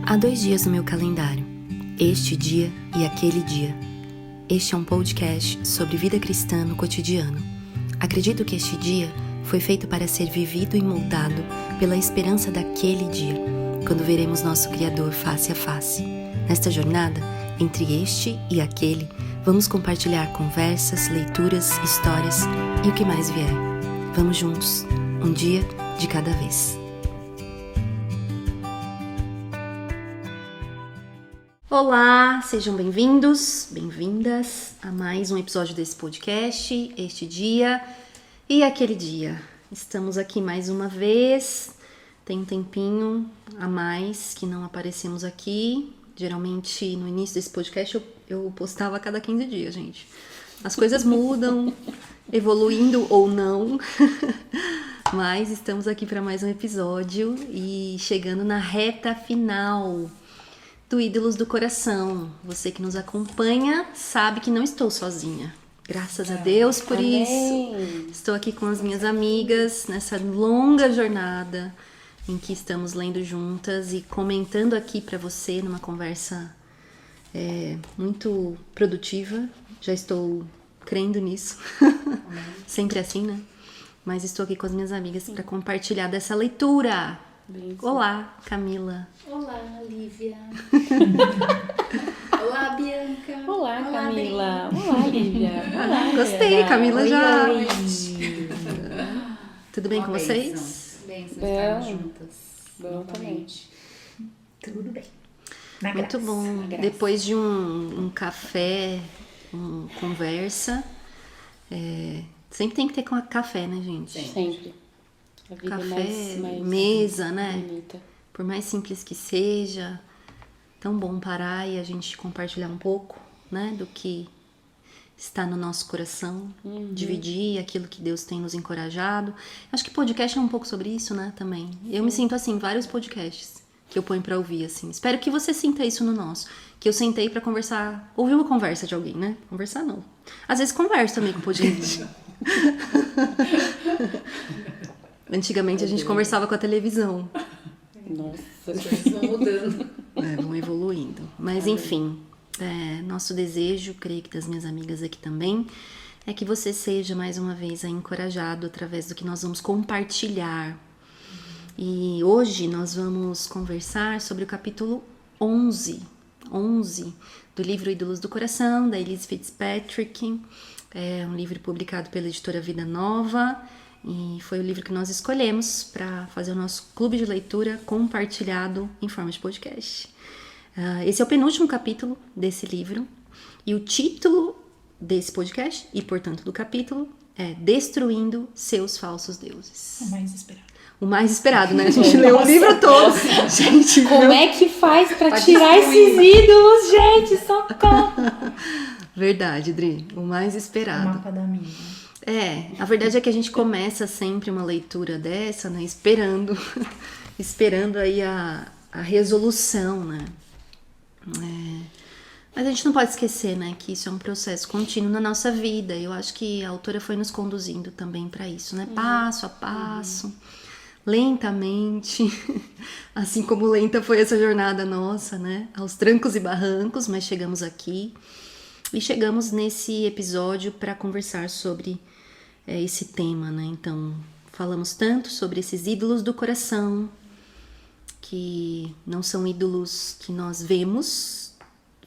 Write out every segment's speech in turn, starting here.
Há 2 dias no meu calendário, este dia e aquele dia. Este é um podcast sobre vida cristã no cotidiano. Acredito que este dia foi feito para ser vivido e moldado pela esperança daquele dia, quando veremos nosso Criador face a face. Nesta jornada, entre este e aquele, vamos compartilhar conversas, leituras, histórias e o que mais vier. Vamos juntos, um dia de cada vez. Olá, sejam bem-vindos, bem-vindas a mais um episódio desse podcast, este dia e aquele dia. Estamos aqui mais uma vez, tem um tempinho a mais que não aparecemos aqui. Geralmente no início desse podcast eu postava a cada 15 dias, gente. As coisas mudam, evoluindo ou não, mas estamos aqui para mais um episódio e chegando na reta final do Ídolos do Coração. Você que nos acompanha sabe que não estou sozinha. Graças a Deus por isso. Estou aqui com as minhas amigas nessa longa jornada em que estamos lendo juntas e comentando aqui para você numa conversa muito produtiva. Já estou crendo nisso. Sempre assim, né? Mas estou aqui com as minhas amigas para compartilhar dessa leitura. Olá, Camila. Olá, Lívia. Olá, Bianca. Olá, Camila. Olá, Lívia. Olá, Gostei, Camila já. Oi. Tudo bem com vocês? Bênçãos Bom. estarmos juntas. Bom também. Tudo bem. Muito bom. Depois de um café, uma conversa, sempre tem que ter café, né, gente? Sempre. A vida Café, mais mesa, né? bonita. Por mais simples que seja, tão bom parar e a gente compartilhar um pouco, né, do que está no nosso coração, dividir aquilo que Deus tem nos encorajado. Acho que podcast é um pouco sobre isso, né, também. Eu me sinto assim, vários podcasts que eu ponho pra ouvir, assim. Espero que você sinta isso no nosso. Que eu sentei pra conversar, ouvir uma conversa de alguém, né? Conversar não. Às vezes converso também com podcast. Antigamente a gente conversava com a televisão. Nossa. As coisas vão mudando. Vão evoluindo. Mas enfim, nosso desejo, creio que das minhas amigas aqui também, é que você seja mais uma vez encorajado através do que nós vamos compartilhar. E hoje nós vamos conversar sobre o capítulo 11 do livro Ídolos do Coração, da Elyse Fitzpatrick. É um livro publicado pela editora Vida Nova. E foi o livro que nós escolhemos para fazer o nosso clube de leitura compartilhado em forma de podcast. Esse é o penúltimo capítulo desse livro. E o título desse podcast, e portanto do capítulo, é Destruindo Seus Falsos Deuses. O mais esperado. O mais esperado, né? A gente leu o livro todo. Gente, Como é que faz pra tirar esses ídolos, gente? Socorro! Verdade, Dri. O mais O esperado. mapa da minha. A verdade é que a gente começa sempre uma leitura dessa, né, esperando aí a resolução, né, mas a gente não pode esquecer, né, que isso é um processo contínuo na nossa vida. Eu acho que a autora foi nos conduzindo também para isso, né, passo a passo, lentamente, assim como lenta foi essa jornada nossa, né, aos trancos e barrancos, mas chegamos aqui e chegamos nesse episódio para conversar sobre esse tema, né? Então, falamos tanto sobre esses ídolos do coração, que não são ídolos que nós vemos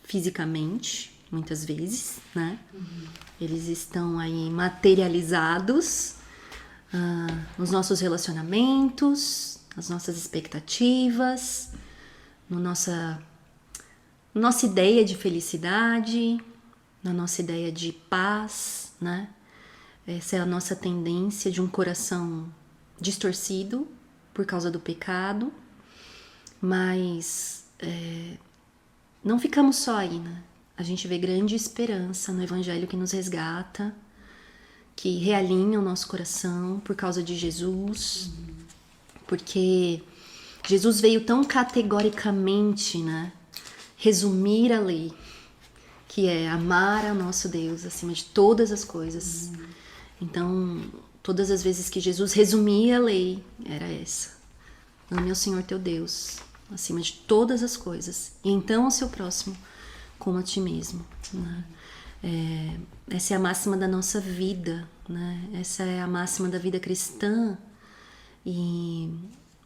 fisicamente, muitas vezes, né? Eles estão aí materializados nos nossos relacionamentos, nas nossas expectativas, na nossa ideia de felicidade, na nossa ideia de paz, né? Essa é a nossa tendência de um coração distorcido por causa do pecado, mas não ficamos só aí, né? A gente vê grande esperança no Evangelho que nos resgata, que realinha o nosso coração por causa de Jesus, porque Jesus veio tão categoricamente, né, resumir a lei, que é amar ao nosso Deus acima de todas as coisas. Então, todas as vezes que Jesus resumia a lei, era essa: ame ao Senhor teu Deus acima de todas as coisas. E então o seu próximo como a ti mesmo, né? Essa é a máxima da nossa vida, né? Essa é a máxima da vida cristã. E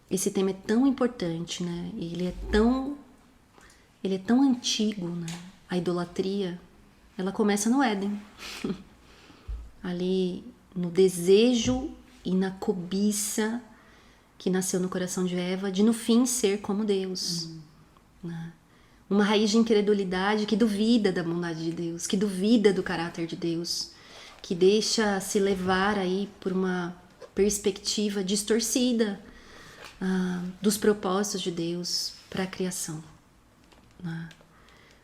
esse tema é tão importante, né? E ele é tão antigo, né? A idolatria, ela começa no Éden. Ali no desejo e na cobiça que nasceu no coração de Eva, de no fim ser como Deus. Né? Uma raiz de incredulidade que duvida da bondade de Deus, que duvida do caráter de Deus, que deixa se levar aí por uma perspectiva distorcida dos propósitos de Deus para a criação. Né?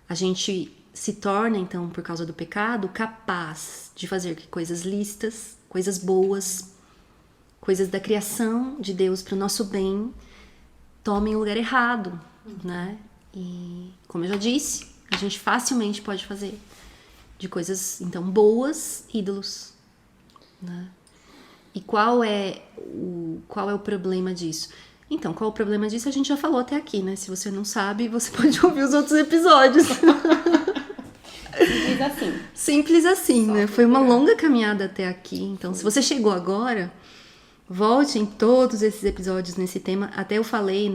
A gente se torna, então, por causa do pecado, capaz de fazer coisas lícitas, coisas boas, coisas da criação de Deus para o nosso bem, tomem o lugar errado, né? E, como eu já disse, a gente facilmente pode fazer de coisas, então, boas, ídolos, né? E qual é o problema disso? Então, qual é o problema disso? A gente já falou até aqui, né? Se você não sabe, você pode ouvir os outros episódios. Simples assim. Simples assim, né? Foi uma longa caminhada até aqui. Então, se você chegou agora, volte em todos esses episódios nesse tema. Até eu falei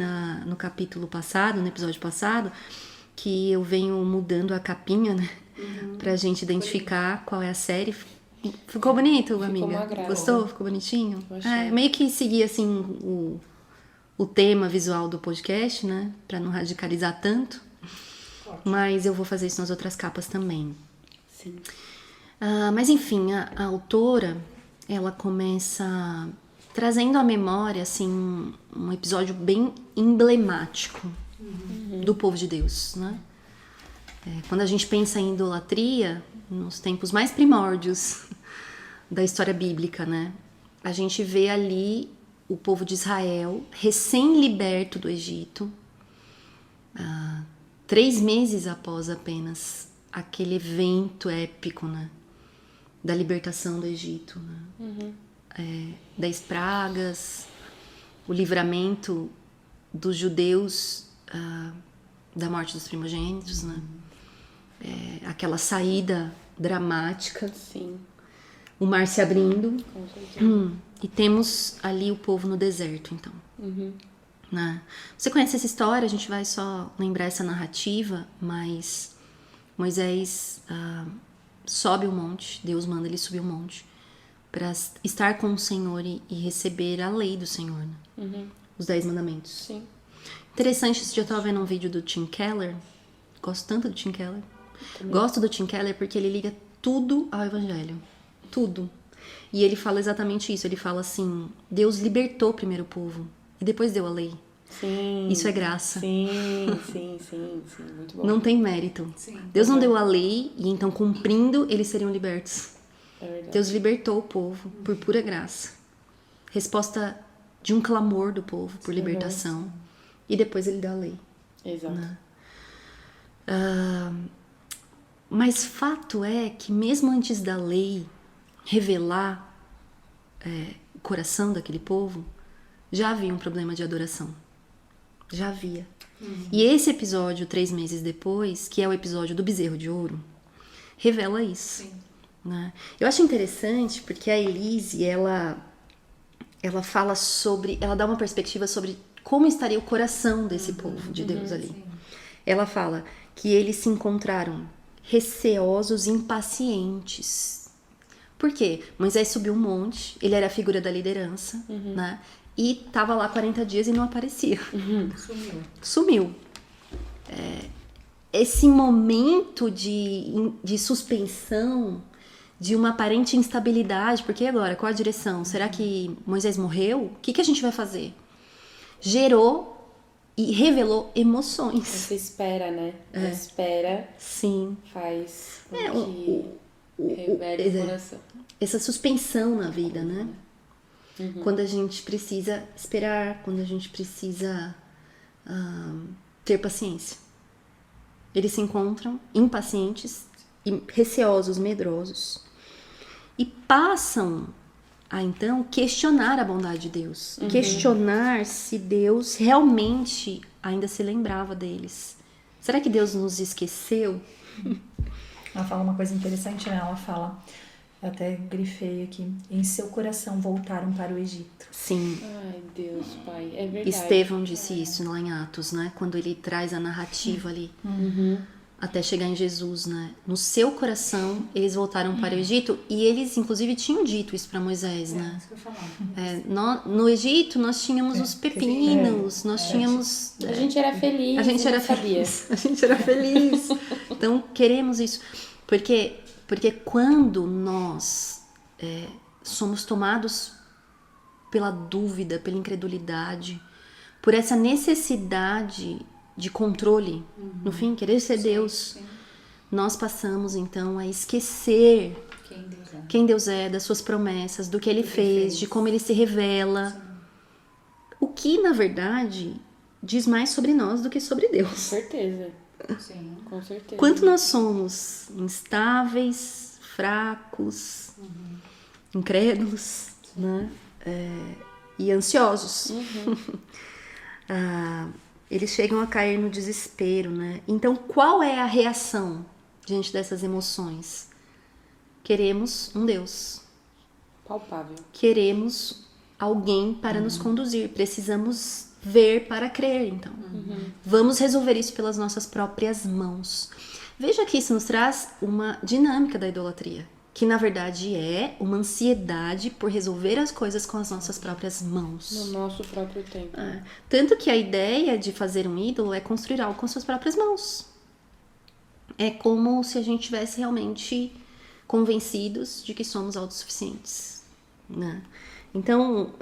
no capítulo passado, no episódio passado, que eu venho mudando a capinha, né? Pra gente identificar qual é a série. Ficou bonito, amiga? uma graça. Gostou? Ficou bonitinho? Eu achei. Meio que seguir, assim, o tema visual do podcast, né? Pra não radicalizar tanto. Mas eu vou fazer isso nas outras capas também. Sim. Mas enfim, a autora, ela começa trazendo à memória, assim, um episódio bem emblemático do povo de Deus, né? Quando a gente pensa em idolatria, nos tempos mais primórdios da história bíblica, né? A gente vê ali o povo de Israel, recém-liberto do Egito, 3 meses após apenas aquele evento épico, né? Da libertação do Egito, né? 10 pragas, o livramento dos judeus da morte dos primogênitos, né? Aquela saída dramática, Sim. o mar se abrindo, Com certeza. e temos ali o povo no deserto, então. Né? Você conhece essa história, a gente vai só lembrar essa narrativa, mas Moisés sobe o monte, Deus manda ele subir o monte para estar com o Senhor e receber a lei do Senhor, né? Os 10 mandamentos. Sim. Interessante, esse dia eu tava vendo um vídeo do Tim Keller, gosto tanto do Tim Keller. Gosto do Tim Keller porque ele liga tudo ao evangelho, tudo. E ele fala exatamente isso, ele fala assim, Deus libertou primeiro o povo e depois deu a lei. Sim. Isso é graça. Sim. Muito bom. Não tem mérito. Sim. Deus não deu a lei e então cumprindo eles seriam libertos. É verdade. Deus libertou o povo por pura graça. Resposta de um clamor do povo por libertação. E depois ele dá a lei. Exato. Mas fato é que mesmo antes da lei revelar o coração daquele povo, já havia um problema de adoração. Já havia. E esse episódio, 3 meses depois, que é o episódio do bezerro de ouro, revela isso. Sim. Né? Eu acho interessante porque a Elise, ela fala sobre, ela dá uma perspectiva sobre como estaria o coração desse povo de Deus ali. Sim. Ela fala que eles se encontraram receosos e impacientes. Por quê? Moisés subiu um monte, ele era a figura da liderança, né? E tava lá 40 dias e não aparecia. Sumiu. Esse momento de suspensão, de uma aparente instabilidade, porque agora, qual a direção? Será que Moisés morreu? O que a gente vai fazer? Gerou e revelou emoções. Essa espera, né? A espera Sim. faz com que revele o coração. Essa suspensão na vida, né? Quando a gente precisa esperar, quando a gente precisa ter paciência. Eles se encontram impacientes, e receosos, medrosos, e passam então questionar a bondade de Deus. Questionar se Deus realmente ainda se lembrava deles. Será que Deus nos esqueceu? Ela fala uma coisa interessante, né? Ela fala, eu até grifei aqui, em seu coração voltaram para o Egito. Sim. Ai, Deus, Pai, é verdade. Estevão disse isso lá em Atos, né? Quando ele traz a narrativa ali. Até chegar em Jesus, né? No seu coração, eles voltaram para o Egito. E eles, inclusive, tinham dito isso para Moisés, né? Isso que eu falava. No Egito, nós tínhamos os pepinos, nós tínhamos... A gente era feliz, A gente era sabia. feliz. A gente era feliz. Então, queremos isso. Porque quando nós somos tomados pela dúvida, pela incredulidade, por essa necessidade de controle, no fim, querer ser Deus, nós passamos, então, a esquecer quem Deus é, das suas promessas, do que Ele fez, de como Ele se revela. O que, na verdade, diz mais sobre nós do que sobre Deus. Com certeza, Sim. com certeza. Quanto nós somos instáveis, fracos, incrédulos, né? E ansiosos. Eles chegam a cair no desespero, né? Então, qual é a reação diante dessas emoções? Queremos um Deus. Palpável. Queremos alguém para nos conduzir. Precisamos ver para crer, então. Vamos resolver isso pelas nossas próprias mãos. Veja que isso nos traz uma dinâmica da idolatria, que na verdade é uma ansiedade por resolver as coisas com as nossas próprias mãos. No nosso próprio tempo. Tanto que a ideia de fazer um ídolo é construir algo com suas próprias mãos. É como se a gente tivesse realmente convencidos de que somos autossuficientes, né? Então,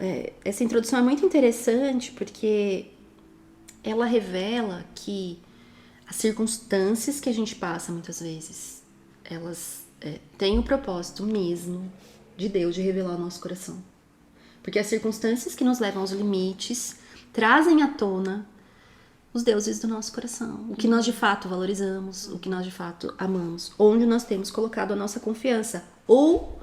essa introdução é muito interessante porque ela revela que as circunstâncias que a gente passa muitas vezes, elas têm o propósito mesmo de Deus de revelar o nosso coração. Porque as circunstâncias que nos levam aos limites trazem à tona os deuses do nosso coração, o que nós de fato valorizamos, o que nós de fato amamos, onde nós temos colocado a nossa confiança, ou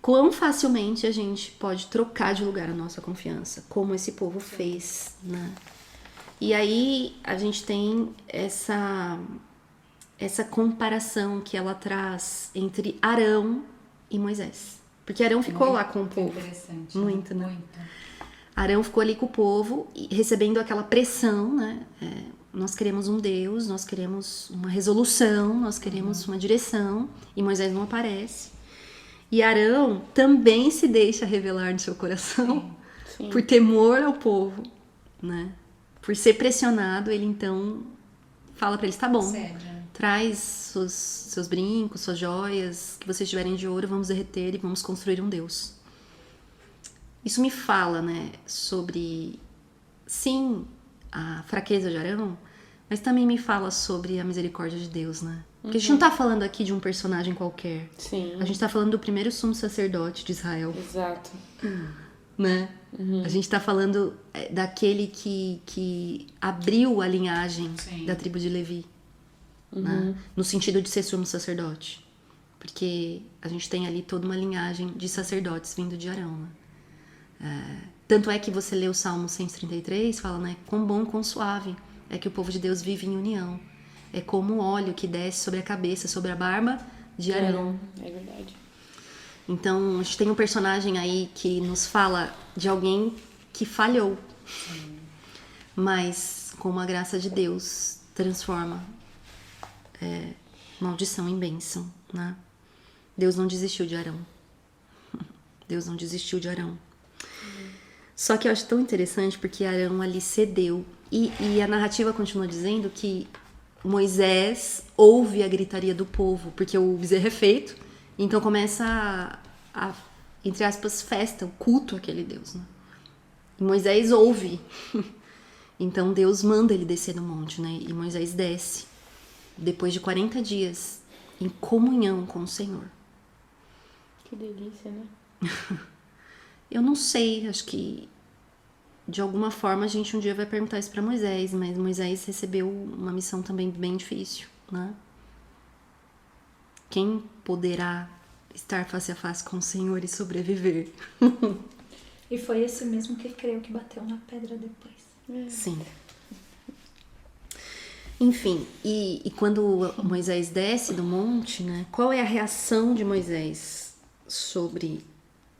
quão facilmente a gente pode trocar de lugar a nossa confiança, como esse povo fez, né? E aí a gente tem essa comparação que ela traz entre Arão e Moisés. Porque Arão ficou lá com o povo. Interessante. Muito, né? Muito. Arão ficou ali com o povo, recebendo aquela pressão, né? Nós queremos um Deus, nós queremos uma resolução, nós queremos uma direção, e Moisés não aparece. E Arão também se deixa revelar no seu coração Sim. por temor ao povo, né? Por ser pressionado, ele então fala pra eles, tá bom, Sério. traz seus brincos, suas joias, que vocês tiverem de ouro, vamos derreter e vamos construir um Deus. Isso me fala, né, sobre, sim, a fraqueza de Arão, mas também me fala sobre a misericórdia de Deus, né? Porque a gente não tá falando aqui de um personagem qualquer. Sim. A gente tá falando do primeiro sumo sacerdote de Israel, Exato. né? A gente tá falando daquele que abriu a linhagem Sim. da tribo de Levi, né? No sentido de ser sumo sacerdote. Porque a gente tem ali toda uma linhagem de sacerdotes vindo de Arão, né? Tanto é que você lê o Salmo 133, fala, né? Quão bom, quão suave é que o povo de Deus vive em união. É como o óleo que desce sobre a cabeça, sobre a barba de Arão. É verdade. Então, a gente tem um personagem aí que nos fala de alguém que falhou. Mas, com a graça de Deus, transforma maldição em bênção, né? Deus não desistiu de Arão. Deus não desistiu de Arão. Só que eu acho tão interessante porque Arão ali cedeu. E a narrativa continua dizendo que Moisés ouve a gritaria do povo, porque o bezerro é feito, então começa a entre aspas, festa, o culto àquele Deus, né? E Moisés ouve. Então Deus manda ele descer no monte, né? E Moisés desce, depois de 40 dias, em comunhão com o Senhor. Que delícia, né? Eu não sei, acho que de alguma forma a gente um dia vai perguntar isso para Moisés, mas Moisés recebeu uma missão também bem difícil, né? Quem poderá estar face a face com o Senhor e sobreviver. E foi esse mesmo que creu que bateu na pedra depois. Sim. Enfim, e quando Moisés desce do monte, né? Qual é a reação de Moisés sobre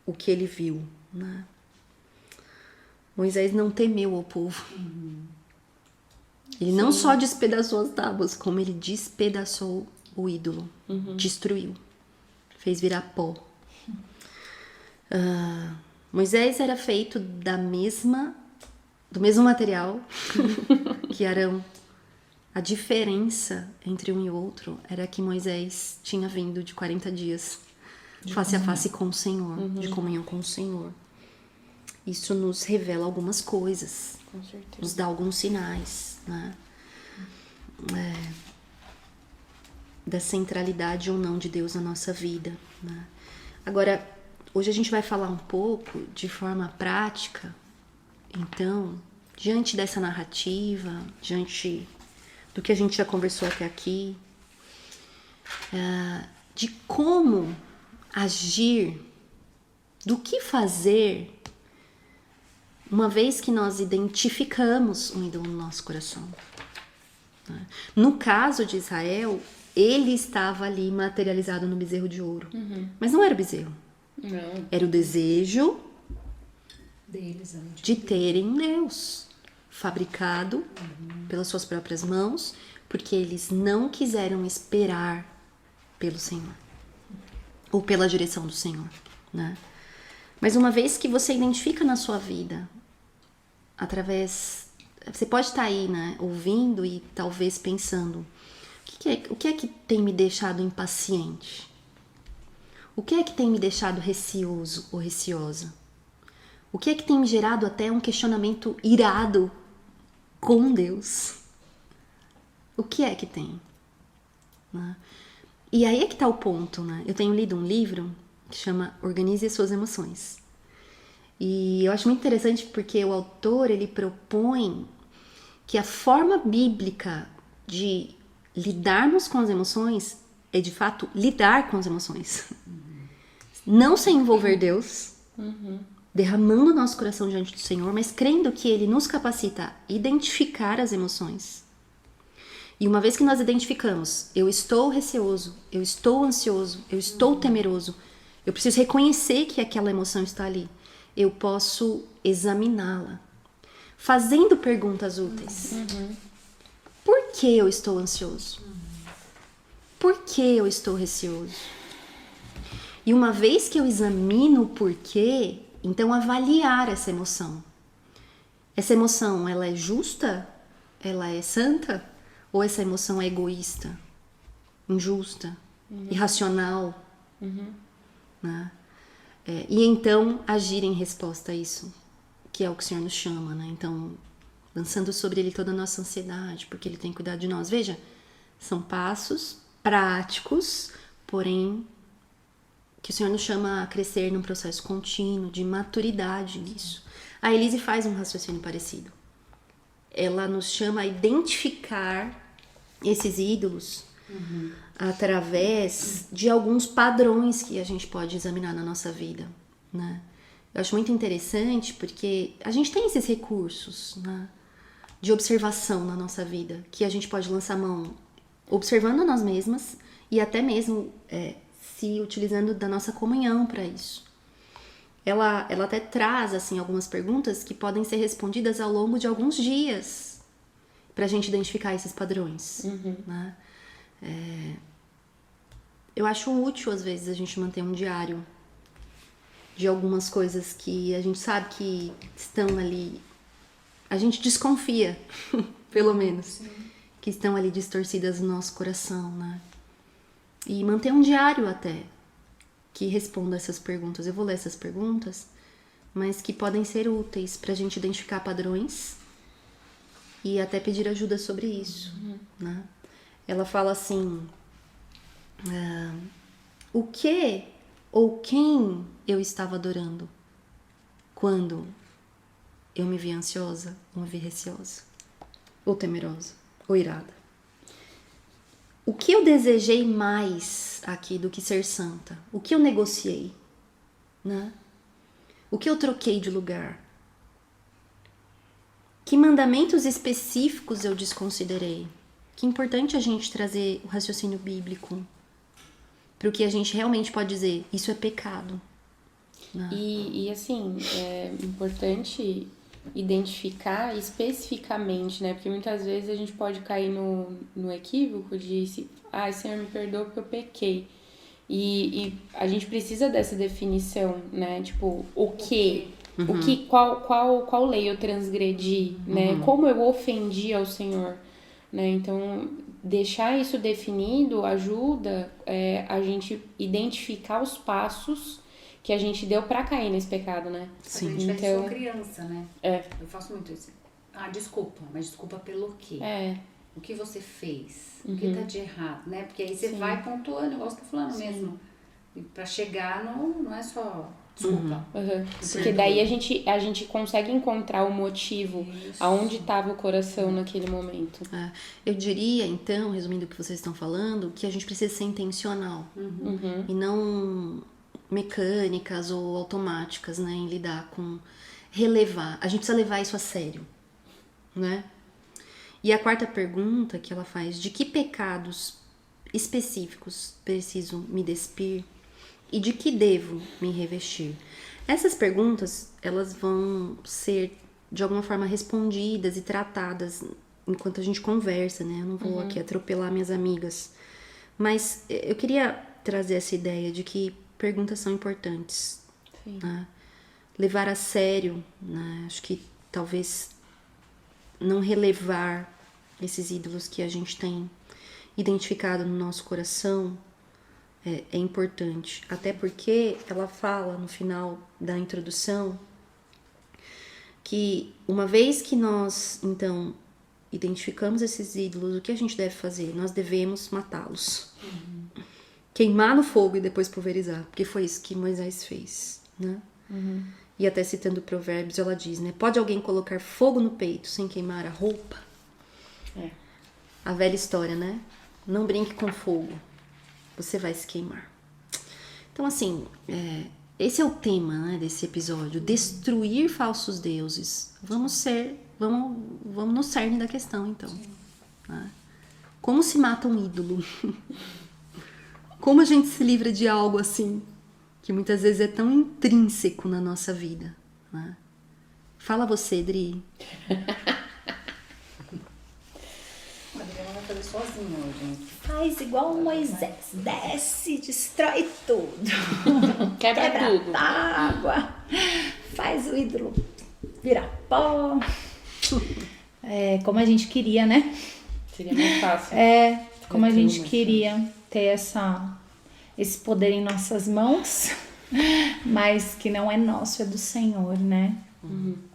o que ele viu, né? Moisés não temeu ao povo. Ele não só despedaçou as tábuas, como ele despedaçou o ídolo. Destruiu. Fez virar pó. Moisés era feito do mesmo material que Arão. A diferença entre um e outro era que Moisés tinha vindo de 40 dias face a face com o Senhor, de comunhão com o Senhor. Isso nos revela algumas coisas, Com certeza. nos dá alguns sinais, né? Da centralidade ou não de Deus na nossa vida, né? Agora, hoje a gente vai falar um pouco de forma prática, então, diante dessa narrativa, diante do que a gente já conversou até aqui, de como agir, do que fazer, uma vez que nós identificamos um ídolo no nosso coração. Né? No caso de Israel, ele estava ali materializado no bezerro de ouro. Mas não era o bezerro. Não. Era o desejo Deles, de terem Deus fabricado pelas suas próprias mãos, porque eles não quiseram esperar pelo Senhor ou pela direção do Senhor, né? Mas uma vez que você identifica na sua vida, você pode estar aí, né, ouvindo e talvez pensando, o que é que tem me deixado impaciente? O que é que tem me deixado receoso ou receosa? O que é que tem me gerado até um questionamento irado com Deus? O que é que tem? Né? E aí é que tá o ponto, né? Eu tenho lido um livro que chama Organize as Suas Emoções. E eu acho muito interessante porque o autor, ele propõe que a forma bíblica de lidarmos com as emoções é, de fato, lidar com as emoções. Não sem envolver Deus, derramando nosso coração diante do Senhor, mas crendo que Ele nos capacita a identificar as emoções. E uma vez que nós identificamos, eu estou receoso, eu estou ansioso, eu estou temeroso, eu preciso reconhecer que aquela emoção está ali. Eu posso examiná-la, fazendo perguntas úteis. Por que eu estou ansioso? Por que eu estou receoso? E uma vez que eu examino o porquê, então avaliar essa emoção. Essa emoção, ela é justa? Ela é santa? Ou essa emoção é egoísta? Injusta? Irracional? Né? E então agir em resposta a isso, que é o que o Senhor nos chama, né? Então, lançando sobre Ele toda a nossa ansiedade, porque Ele tem cuidado de nós. Veja, são passos práticos, porém que o Senhor nos chama a crescer num processo contínuo de maturidade nisso. A Elise faz um raciocínio parecido. Ela nos chama a identificar esses ídolos através de alguns padrões que a gente pode examinar na nossa vida, né? Eu acho muito interessante porque a gente tem esses recursos, né, de observação na nossa vida, que a gente pode lançar mão observando nós mesmas e até mesmo se utilizando da nossa comunhão para isso. Ela até traz assim algumas perguntas que podem ser respondidas ao longo de alguns dias para a gente identificar esses padrões. Né? Eu acho útil às vezes a gente manter um diário de algumas coisas que a gente sabe que estão ali, a gente desconfia, pelo menos, que estão ali distorcidas no nosso coração, né? E manter um diário até que responda essas perguntas. Eu vou ler essas perguntas, mas que podem ser úteis pra gente identificar padrões e até pedir ajuda sobre isso, né? Ela fala assim, o que ou quem eu estava adorando quando eu me vi ansiosa, ou me vi receosa, ou temerosa, ou irada? o que eu desejei mais aqui do que ser santa? O que eu negociei? Né? O que eu troquei de lugar? Que mandamentos específicos eu desconsiderei? Que é importante a gente trazer o raciocínio bíblico para o que a gente realmente pode dizer, isso é pecado. Né? E assim, é importante identificar especificamente, né? Porque muitas vezes a gente pode cair no equívoco de Senhor, me perdoa porque eu pequei. E a gente precisa dessa definição, né? Tipo, o que? Uhum. Qual lei eu transgredi, né? Como eu ofendi ao Senhor, né? Então, deixar isso definido ajuda a gente identificar os passos que a gente deu pra cair nesse pecado, né? Sim. A gente então, criança, né? Eu faço muito isso. Desculpa, mas desculpa pelo quê? O que você fez? O que tá de errado, né? Porque aí você vai pontuando, igual você tá falando mesmo. E pra chegar não é só desculpa. Porque daí a gente consegue encontrar o motivo, aonde estava o coração naquele momento. Eu diria, então, resumindo o que vocês estão falando, que a gente precisa ser intencional. E não mecânicas ou automáticas, né? Em lidar com... Relevar. A gente precisa levar isso a sério, né? E a quarta pergunta que ela faz, de que pecados específicos preciso me despir e de que devo me revestir? Essas perguntas, elas vão ser de alguma forma respondidas e tratadas enquanto a gente conversa, né? Eu não vou aqui atropelar minhas amigas, mas eu queria trazer essa ideia de que perguntas são importantes, né? Levar a sério, né? Acho que talvez não relevar esses ídolos que a gente tem identificado no nosso coração é importante. Até porque ela fala no final da introdução que uma vez que nós, então, identificamos esses ídolos, o que a gente deve fazer? Nós devemos matá-los. Queimar no fogo e depois pulverizar. Porque foi isso que Moisés fez, né? E até citando Provérbios, ela diz, né? Pode alguém colocar fogo no peito sem queimar a roupa? A velha história, né? Não brinque com fogo, você vai se queimar. Então, assim, esse é o tema, né, desse episódio. Destruir falsos deuses. Vamos no cerne da questão, então. Né? Como se mata um ídolo? Como a gente se livra de algo assim, que muitas vezes é tão intrínseco na nossa vida, né? Fala você, Dri. A Adriana vai fazer sozinha hoje. Faz igual o Moisés, desce, destrói tudo. Quebra tudo. Água, faz o ídolo virar pó. Como a gente queria, né? Seria mais fácil. Como a gente queria ter esse poder em nossas mãos, mas que não é nosso, é do Senhor, né?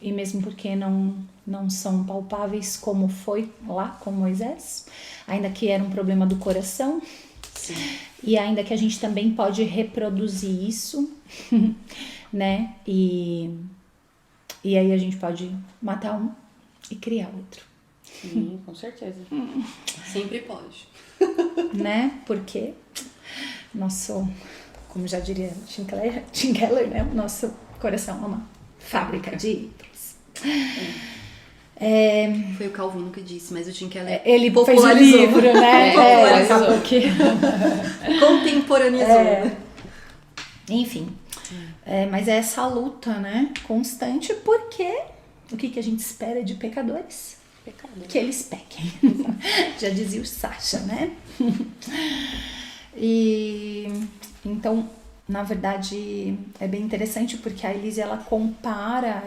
E mesmo porque não são palpáveis como foi lá com Moisés, ainda que era um problema do coração. Sim. E ainda que a gente também pode reproduzir isso, né? E aí a gente pode matar um e criar outro. Sim, com certeza. Sempre pode. Né? Porque nosso, como já diria Tim Keller, né? O nosso coração é uma fábrica de ídolos. Foi o Calvino que disse, mas o Tim Keller ele fez o livro, né? Acabou que contemporaneizou. Enfim, mas é essa luta, né? Constante, porque o que a gente espera de pecadores? Pecado. Que eles pequem. Já dizia o Sacha, né? E então, na verdade, é bem interessante porque a Elise, ela compara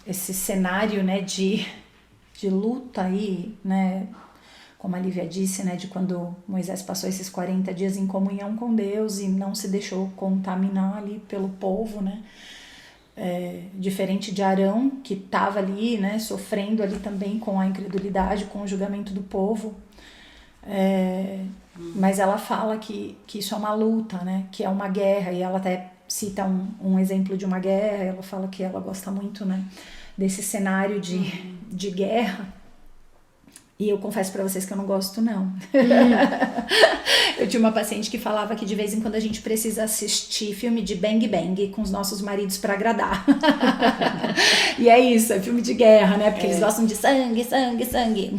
esse cenário, né, de luta aí, né, como a Lívia disse, né, de quando Moisés passou esses 40 dias em comunhão com Deus e não se deixou contaminar ali pelo povo, né, diferente de Arão, que estava ali, né, sofrendo ali também com a incredulidade, com o julgamento do povo. Mas ela fala que isso é uma luta, né, que é uma guerra, e ela até cita um exemplo de uma guerra. Ela fala que ela gosta muito, né, desse cenário de guerra, E eu confesso pra vocês que eu não gosto, não. Eu tinha uma paciente que falava que de vez em quando a gente precisa assistir filme de bang bang com os nossos maridos pra agradar. E é isso, é filme de guerra, né? Porque eles gostam de sangue, sangue, sangue.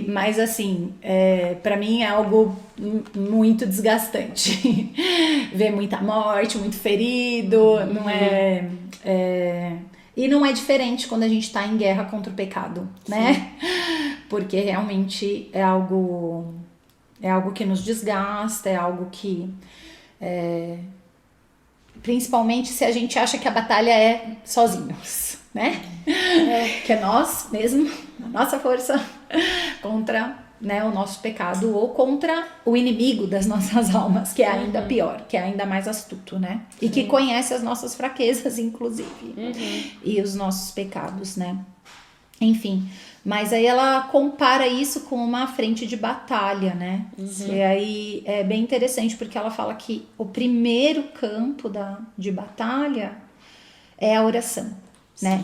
Mas assim, pra mim é algo muito desgastante. Ver muita morte, muito ferido, não é... E não é diferente quando a gente tá em guerra contra o pecado, né? Porque realmente é algo que nos desgasta, é algo que... principalmente se a gente acha que a batalha é sozinhos, né? Que é nós mesmo, a nossa força contra, né, o nosso pecado ou contra o inimigo das nossas almas, que é ainda pior, que é ainda mais astuto, né? E que conhece as nossas fraquezas, inclusive, e os nossos pecados, né? Enfim, mas aí ela compara isso com uma frente de batalha, né? E aí é bem interessante, porque ela fala que o primeiro campo de batalha é a oração. Né?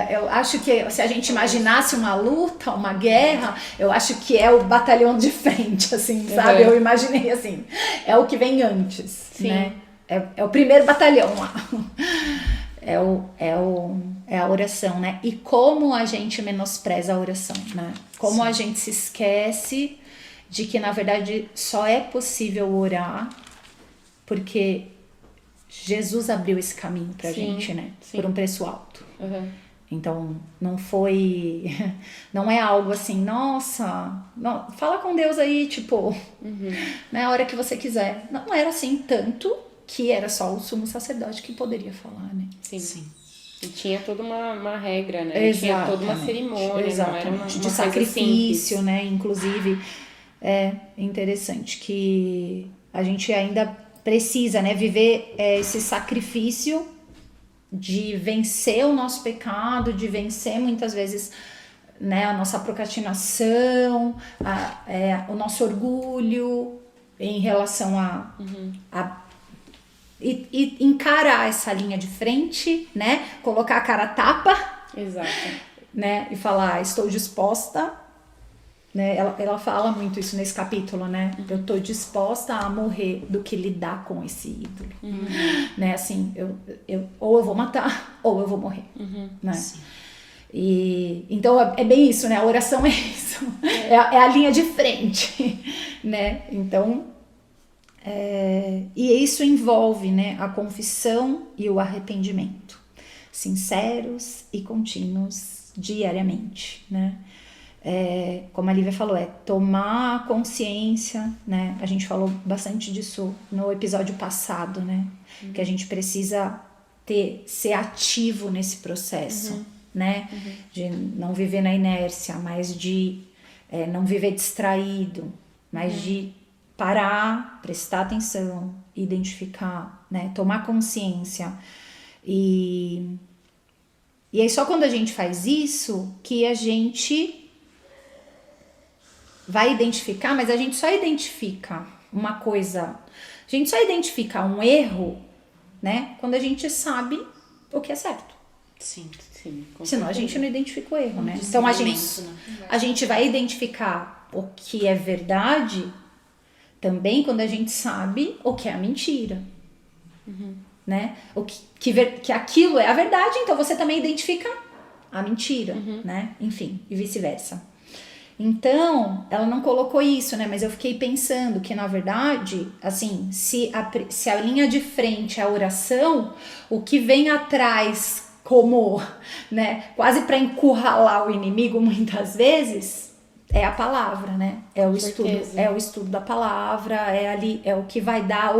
Eu acho que se a gente imaginasse uma luta, uma guerra, eu acho que é o batalhão de frente, assim, sabe? Eu imaginei assim, é o que vem antes, né? É o primeiro batalhão lá. É a oração, né? E como a gente menospreza a oração, né? Como a gente se esquece de que, na verdade, só é possível orar porque Jesus abriu esse caminho pra gente, né? Por um preço alto. Então, não é algo assim, nossa, não, fala com Deus aí, tipo, né, a hora que você quiser. Não era assim tanto que era só o sumo sacerdote que poderia falar, né? Sim. E tinha toda uma regra, né? Exatamente. Tinha toda uma cerimônia, não era uma de sacrifício, né? Inclusive, é interessante que a gente ainda precisa, né, viver esse sacrifício de vencer o nosso pecado, de vencer muitas vezes, né, a nossa procrastinação, o nosso orgulho em relação e encarar essa linha de frente, né, colocar a cara a tapa, né, e falar, estou disposta, né, ela fala muito isso nesse capítulo, né, eu estou disposta a morrer do que lidar com esse ídolo, né, assim, ou eu vou matar, ou eu vou morrer, né. E então é bem isso, né, a oração é isso, é a linha de frente, né, então e isso envolve, né, a confissão e o arrependimento, sinceros e contínuos diariamente, né. Como a Lívia falou, tomar consciência, né? A gente falou bastante disso no episódio passado, né? Que a gente precisa ser ativo nesse processo, né? De não viver na inércia, mas de não viver distraído, mas de parar, prestar atenção, identificar, né? Tomar consciência. E aí só quando a gente faz isso que a gente vai identificar, mas a gente só identifica uma coisa, a gente só identifica um erro, né, quando a gente sabe o que é certo. Sim. Senão a gente não identifica o erro, né? Então a gente vai identificar o que é verdade também quando a gente sabe o que é a mentira. Né? O que aquilo é a verdade, então você também identifica a mentira, né? Enfim, e vice-versa. Então, ela não colocou isso, né? Mas eu fiquei pensando que, na verdade, assim, se a linha de frente é a oração, o que vem atrás como, né, quase para encurralar o inimigo muitas vezes, é a palavra, né? É o estudo da palavra, é o que vai dar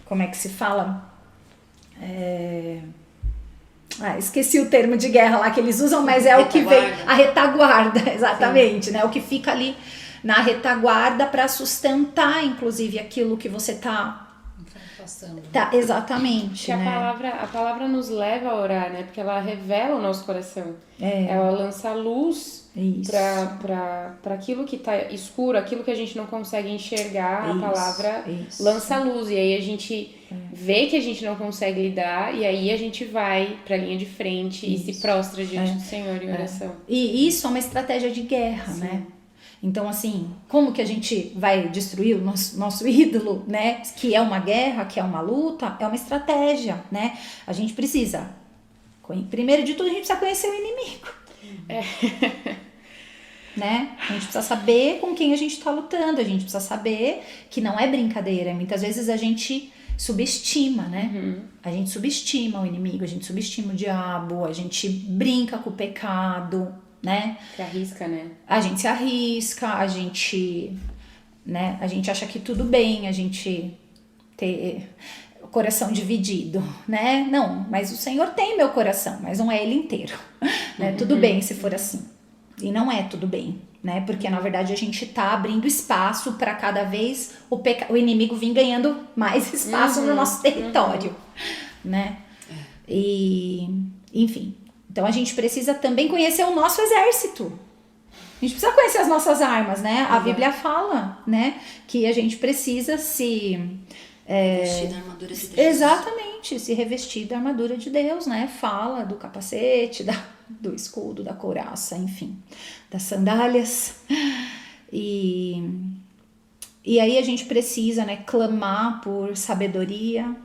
como é que se fala? Esqueci o termo de guerra lá que eles usam, mas é o que vem, a retaguarda, exatamente, né? O que fica ali na retaguarda para sustentar, inclusive, aquilo que você tá coração. Né? Tá, exatamente. Que né? a palavra nos leva a orar, né? Porque ela revela o nosso coração. Ela lança luz para aquilo que tá escuro, aquilo que a gente não consegue enxergar. A palavra lança luz. E aí a gente vê que a gente não consegue lidar, e aí a gente vai pra linha de frente e se prostra diante do Senhor em oração. E isso é uma estratégia de guerra, né? Então, assim, como que a gente vai destruir o nosso ídolo, né? Que é uma guerra, que é uma luta, é uma estratégia, né? A gente precisa, primeiro de tudo, a gente precisa conhecer o inimigo. Né? A gente precisa saber com quem a gente tá lutando, a gente precisa saber que não é brincadeira. Muitas vezes a gente subestima, né? A gente subestima o inimigo, a gente subestima o diabo, a gente brinca com o pecado, né? Se arrisca, né? A gente se arrisca, a gente acha que tudo bem, a gente ter o coração dividido, né? Não, mas o Senhor tem meu coração, mas não é ele inteiro, né? Tudo bem se for assim. E não é tudo bem, né? Porque na verdade a gente tá abrindo espaço para cada vez o inimigo vir ganhando mais espaço no nosso território, né? E, enfim. Então a gente precisa também conhecer o nosso exército. A gente precisa conhecer as nossas armas, né? A Bíblia fala, né? Que a gente precisa se... Revestir da armadura de Deus. Exatamente, se revestir da armadura de Deus, né? Fala do capacete, do escudo, da couraça, enfim, das sandálias. E aí a gente precisa, né, clamar por sabedoria,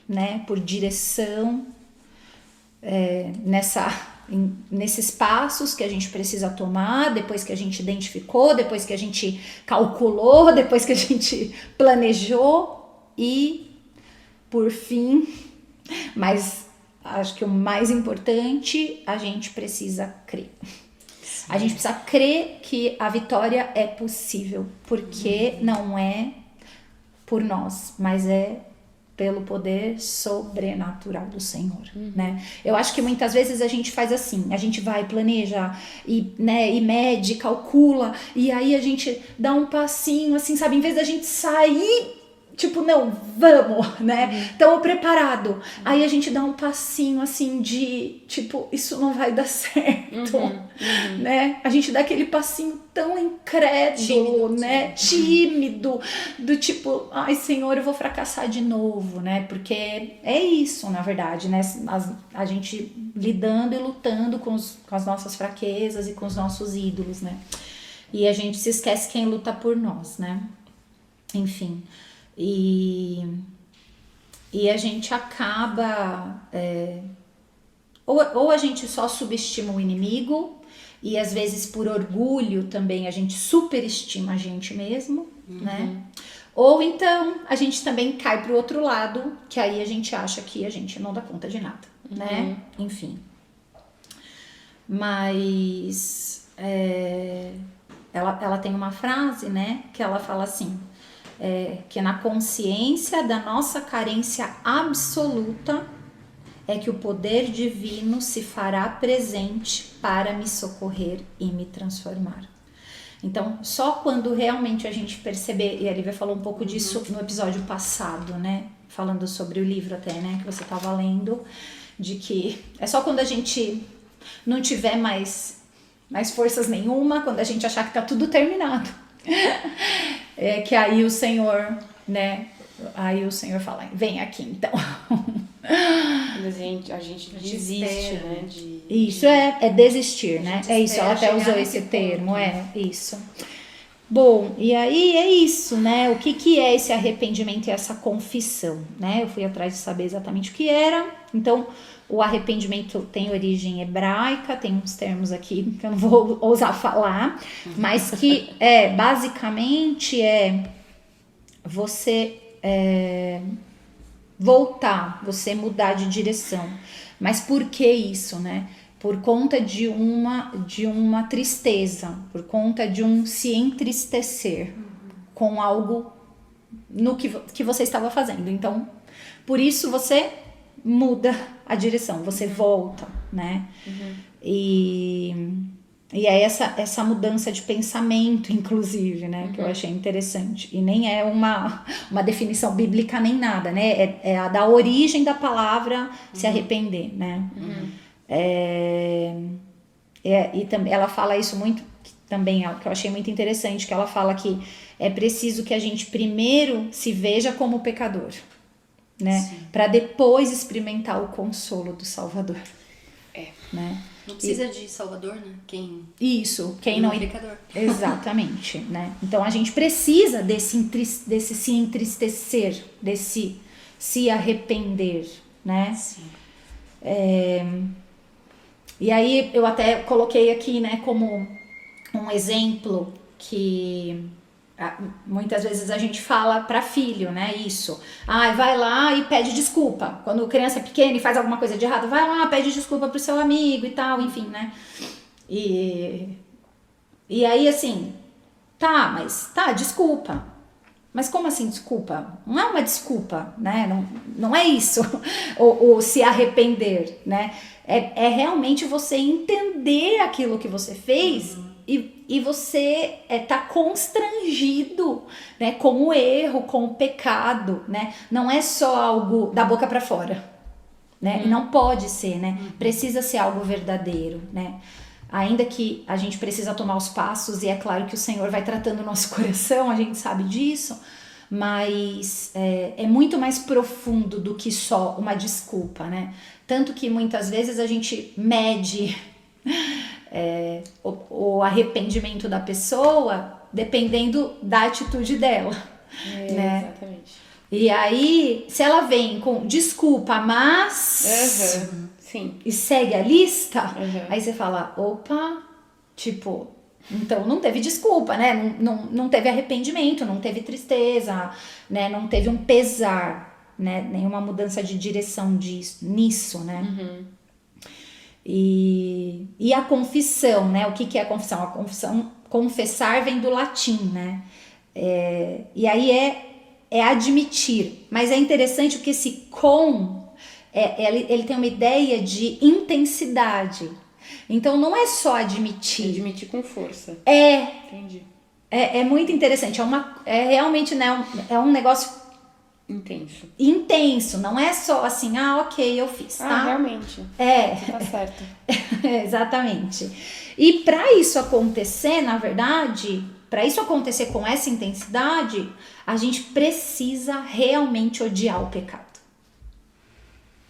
né? Por direção, nesses passos que a gente precisa tomar, depois que a gente identificou, depois que a gente calculou, depois que a gente planejou. E, por fim, mas acho que o mais importante, a gente precisa crer. A gente precisa crer que a vitória é possível, porque não é por nós, mas é pelo poder sobrenatural do Senhor, né? Eu acho que muitas vezes a gente faz assim, a gente vai, planeja e mede, calcula, e aí a gente dá um passinho, assim, sabe? Em vez da gente sair, tipo, não, vamos, né? Estamos preparados. Aí a gente dá um passinho, assim, de, tipo, isso não vai dar certo, né? A gente dá aquele passinho tão incrédulo, né? Tímido, do tipo, ai, Senhor, eu vou fracassar de novo, né? Porque é isso, na verdade, né? A gente lidando e lutando com as nossas fraquezas e com os nossos ídolos, né? E a gente se esquece quem luta por nós, né? Enfim... E a gente acaba, ou a gente só subestima o inimigo, e às vezes por orgulho também a gente superestima a gente mesmo, né? Ou então a gente também cai pro outro lado, que aí a gente acha que a gente não dá conta de nada, né? Enfim. Mas ela tem uma frase, né, que ela fala assim... que na consciência da nossa carência absoluta é que o poder divino se fará presente para me socorrer e me transformar. Então, só quando realmente a gente perceber, e a Lívia falou um pouco disso no episódio passado, né? Falando sobre o livro até, né? Que você estava lendo, de que é só quando a gente não tiver mais forças nenhuma, quando a gente achar que tá tudo terminado. Que aí o Senhor, né? Aí o Senhor fala, vem aqui então. A gente desiste, né? Isso é desistir, né? É isso, ela até usou esse termo, isso. Bom, e aí é isso, né? O que é esse arrependimento e essa confissão, né? Eu fui atrás de saber exatamente o que era. Então, o arrependimento tem origem hebraica, tem uns termos aqui que eu não vou ousar falar, mas que basicamente você voltar, você mudar de direção. Mas por que isso, né? Por conta de uma tristeza, por conta de um se entristecer com algo no que você estava fazendo. Então, por isso você muda a direção, você volta, né? E E é essa mudança de pensamento, inclusive, né? Que eu achei interessante. E nem é uma definição bíblica nem nada, né? É a da origem da palavra se arrepender, né? E também ela fala isso muito, também é o que eu achei muito interessante, que ela fala que é preciso que a gente primeiro se veja como pecador, né? Para depois experimentar o consolo do Salvador. Né? Não precisa de Salvador, né? Quem não é pecador. Exatamente, né? Então a gente precisa desse se entristecer, desse se arrepender, né? Sim. E aí eu até coloquei aqui, né, como um exemplo que muitas vezes a gente fala para filho, né, isso. Vai lá e pede desculpa. Quando a criança é pequena e faz alguma coisa de errado, vai lá, pede desculpa pro seu amigo e tal, enfim, né. E aí, assim, desculpa. Mas como assim desculpa? Não é uma desculpa, né, não é isso, o se arrepender, né. É realmente você entender aquilo que você fez e você tá constrangido, né, com o erro, com o pecado, né? Não é só algo da boca para fora, né? E não pode ser, né? Precisa ser algo verdadeiro, né? Ainda que a gente precisa tomar os passos, e é claro que o Senhor vai tratando o nosso coração, a gente sabe disso, mas é muito mais profundo do que só uma desculpa, né? Tanto que muitas vezes a gente mede o arrependimento da pessoa dependendo da atitude dela, né? Exatamente. E aí, se ela vem com desculpa, mas... Sim. E segue a lista, aí você fala, opa, tipo... Então não teve desculpa, né? Não teve arrependimento, não teve tristeza, né? Não teve um pesar, né? Nenhuma mudança de direção nisso, né? E a confissão, né? O que é a confissão? A confissão, confessar vem do latim, né? E aí é admitir. Mas é interessante porque esse ele tem uma ideia de intensidade. Então não é só admitir. Admitir com força. Entendi. É muito interessante. Realmente, né, é um negócio intenso. Não é só assim, ok, eu fiz, tá? Realmente. Você tá certo. Exatamente. E para isso acontecer, na verdade, para isso acontecer com essa intensidade, a gente precisa realmente odiar o pecado.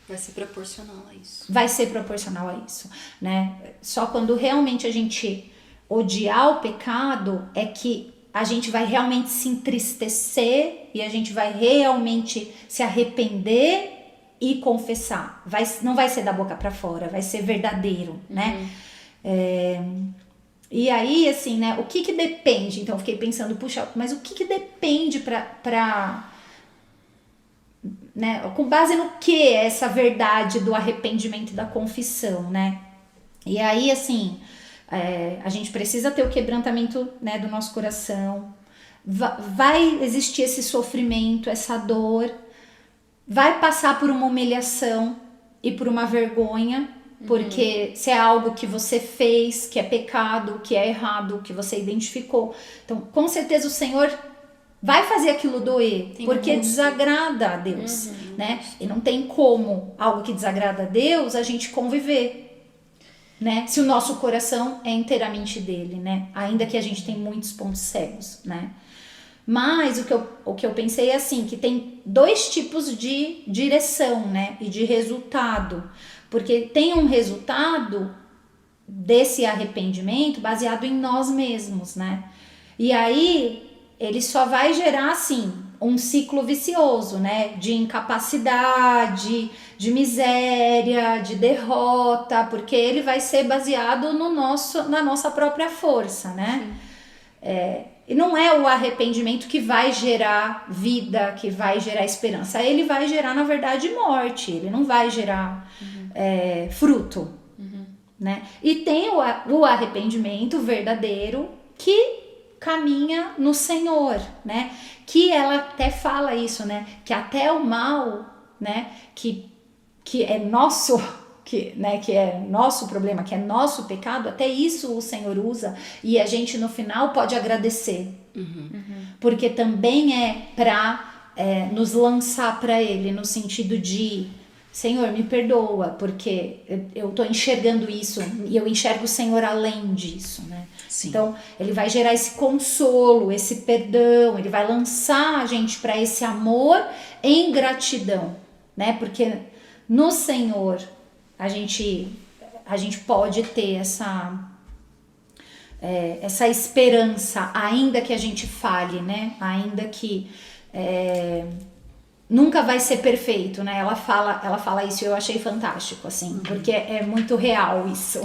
Vai ser proporcional a isso. Vai ser proporcional a isso, né? Só quando realmente a gente odiar o pecado é que a gente vai realmente se entristecer e a gente vai realmente se arrepender e confessar. Não vai ser da boca para fora, vai ser verdadeiro, né? E aí, assim, né? O que depende? Então, eu fiquei pensando, puxa, mas o que depende pra né, com base no que é essa verdade do arrependimento e da confissão, né? E aí, assim, a gente precisa ter o quebrantamento, né, do nosso coração. Vai existir esse sofrimento, essa dor. Vai passar por uma humilhação e por uma vergonha, porque se é algo que você fez, que é pecado, que é errado, que você identificou. Então, com certeza o Senhor vai fazer aquilo doer, porque desagrada a Deus, né? E não tem como algo que desagrada a Deus a gente conviver, né? Se o nosso coração é inteiramente dele, né? Ainda que a gente tem muitos pontos cegos, né? Mas o que eu pensei é assim, que tem dois tipos de direção, né? E de resultado. Porque tem um resultado desse arrependimento baseado em nós mesmos, né? E aí ele só vai gerar, assim, um ciclo vicioso, né? De incapacidade, de miséria, de derrota, porque ele vai ser baseado na nossa própria força, né? E não é o arrependimento que vai gerar vida, que vai gerar esperança. Ele vai gerar, na verdade, morte. Ele não vai gerar fruto, né? E tem o arrependimento verdadeiro que caminha no Senhor, né? Que ela até fala isso, né? Que até o mal, né? Que é nosso, que é nosso problema, que é nosso pecado, até isso o Senhor usa e a gente no final pode agradecer. Porque também é para nos lançar para Ele, no sentido de Senhor, me perdoa, porque eu tô enxergando isso e eu enxergo o Senhor além disso, né? Sim. Então, ele vai gerar esse consolo, esse perdão, ele vai lançar a gente para esse amor em gratidão, né? Porque no Senhor a gente pode ter essa esperança, ainda que a gente falhe, né? Ainda que nunca vai ser perfeito, né? Ela fala isso e eu achei fantástico, assim, porque é muito real isso.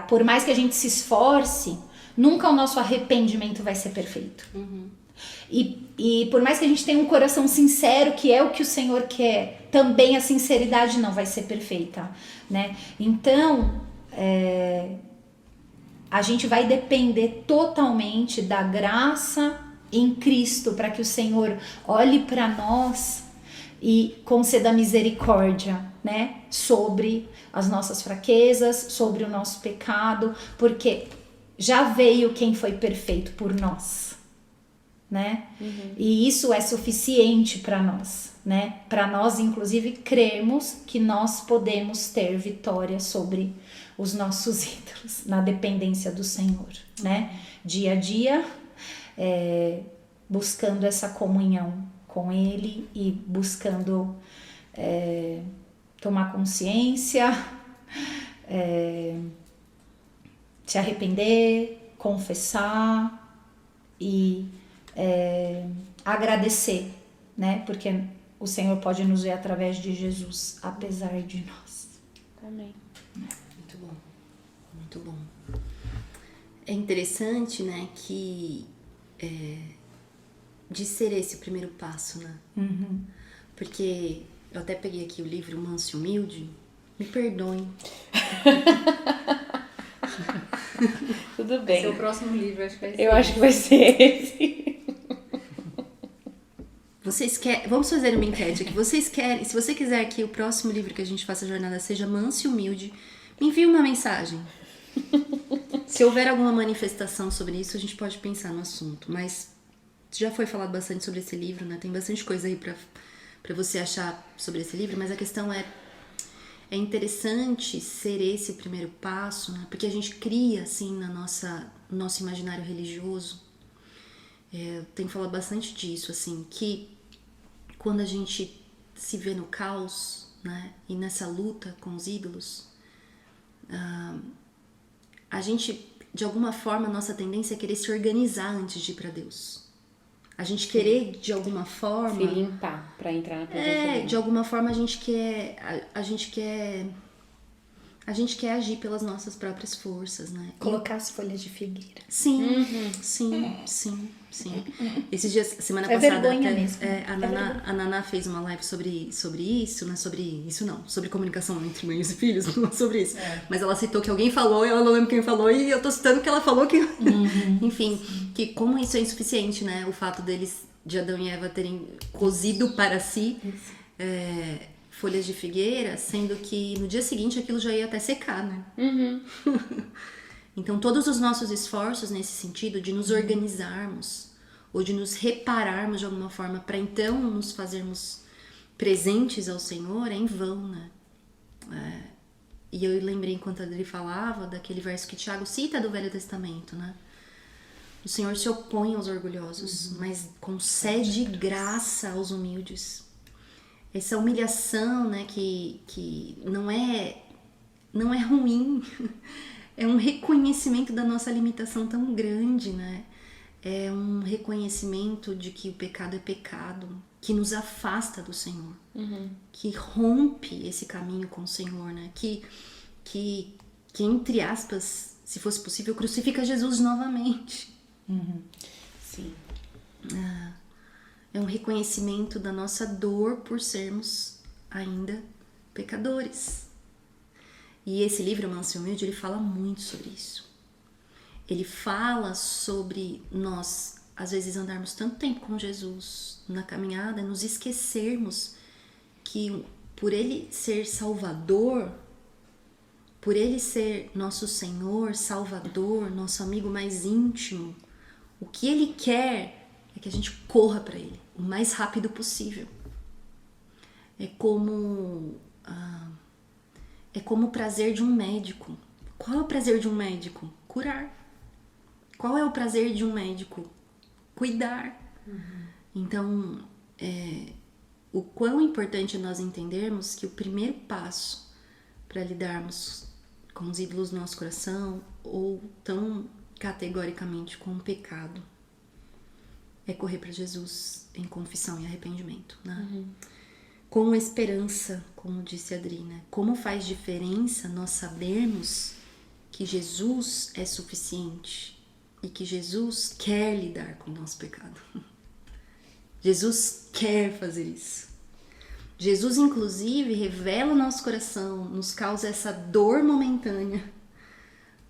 Por mais que a gente se esforce, nunca o nosso arrependimento vai ser perfeito. E por mais que a gente tenha um coração sincero, que é o que o Senhor quer, também a sinceridade não vai ser perfeita, né? Então, a gente vai depender totalmente da graça em Cristo, para que o Senhor olhe para nós e conceda misericórdia, né? Sobre as nossas fraquezas, sobre o nosso pecado, porque já veio quem foi perfeito por nós, né? E isso é suficiente para nós, né? Para nós, inclusive, crermos que nós podemos ter vitória sobre os nossos ídolos, na dependência do Senhor, né? Dia a dia, buscando essa comunhão com Ele e buscando tomar consciência, se arrepender, confessar e agradecer, né? Porque o Senhor pode nos ver através de Jesus, apesar de nós. Amém. Muito bom, muito bom. É interessante, né, que de ser esse o primeiro passo, né? Porque eu até peguei aqui o livro Manso e Humilde. Me perdoem. Tudo bem. Seu próximo livro, acho que vai ser. Eu acho que vai ser esse. Vocês querem... Vamos fazer uma enquete aqui. Vocês querem... Se você quiser que o próximo livro que a gente faça a jornada seja Manso e Humilde, me envie uma mensagem. Se houver alguma manifestação sobre isso, a gente pode pensar no assunto. Mas já foi falado bastante sobre esse livro, né? Tem bastante coisa aí pra você achar sobre esse livro, mas a questão é interessante ser esse o primeiro passo, né? Porque a gente cria, assim, no nosso imaginário religioso. Eu tenho falado bastante disso, assim, que quando a gente se vê no caos, né? E nessa luta com os ídolos, a gente, de alguma forma, a nossa tendência é querer se organizar antes de ir pra Deus. A gente querer, de alguma forma... Se limpar pra entrar na presença dele. De alguma forma a gente quer agir pelas nossas próprias forças, né? Colocar as folhas de figueira. Sim, sim. Esses dias, semana passada, vergonha mesmo. A Naná fez uma live sobre isso, né? Sobre comunicação entre mães e filhos, não sobre isso. Mas ela citou que alguém falou, e ela não lembra quem falou, e eu tô citando que ela falou que... Enfim, que como isso é insuficiente, né? O fato deles, de Adão e Eva, terem cozido para si folhas de figueira, sendo que no dia seguinte aquilo já ia até secar, né? Então, todos os nossos esforços nesse sentido de nos organizarmos ou de nos repararmos de alguma forma para então nos fazermos presentes ao Senhor é em vão, né? E eu lembrei enquanto ele falava daquele verso que Tiago cita do Velho Testamento, né? O Senhor se opõe aos orgulhosos, mas concede graça aos humildes. Essa humilhação, né, que não é ruim. É um reconhecimento da nossa limitação tão grande, né? É um reconhecimento de que o pecado é pecado, que nos afasta do Senhor, que rompe esse caminho com o Senhor, né? Que entre aspas, se fosse possível, crucifica Jesus novamente. Sim. É um reconhecimento da nossa dor por sermos ainda pecadores. E esse livro, Manso e Humilde, ele fala muito sobre isso. Ele fala sobre nós, às vezes, andarmos tanto tempo com Jesus na caminhada, nos esquecermos que por ele ser Salvador, por ele ser nosso Senhor, Salvador, nosso amigo mais íntimo, o que ele quer é que a gente corra para ele o mais rápido possível. É como o prazer de um médico. Qual é o prazer de um médico? Curar. Qual é o prazer de um médico? Cuidar. Então, o quão importante é nós entendermos que o primeiro passo para lidarmos com os ídolos do nosso coração, ou tão categoricamente com o pecado, é correr para Jesus em confissão e arrependimento, né? Com esperança, como disse a Adri, né? Como faz diferença nós sabermos que Jesus é suficiente e que Jesus quer lidar com o nosso pecado. Jesus quer fazer isso. Jesus, inclusive, revela o nosso coração, nos causa essa dor momentânea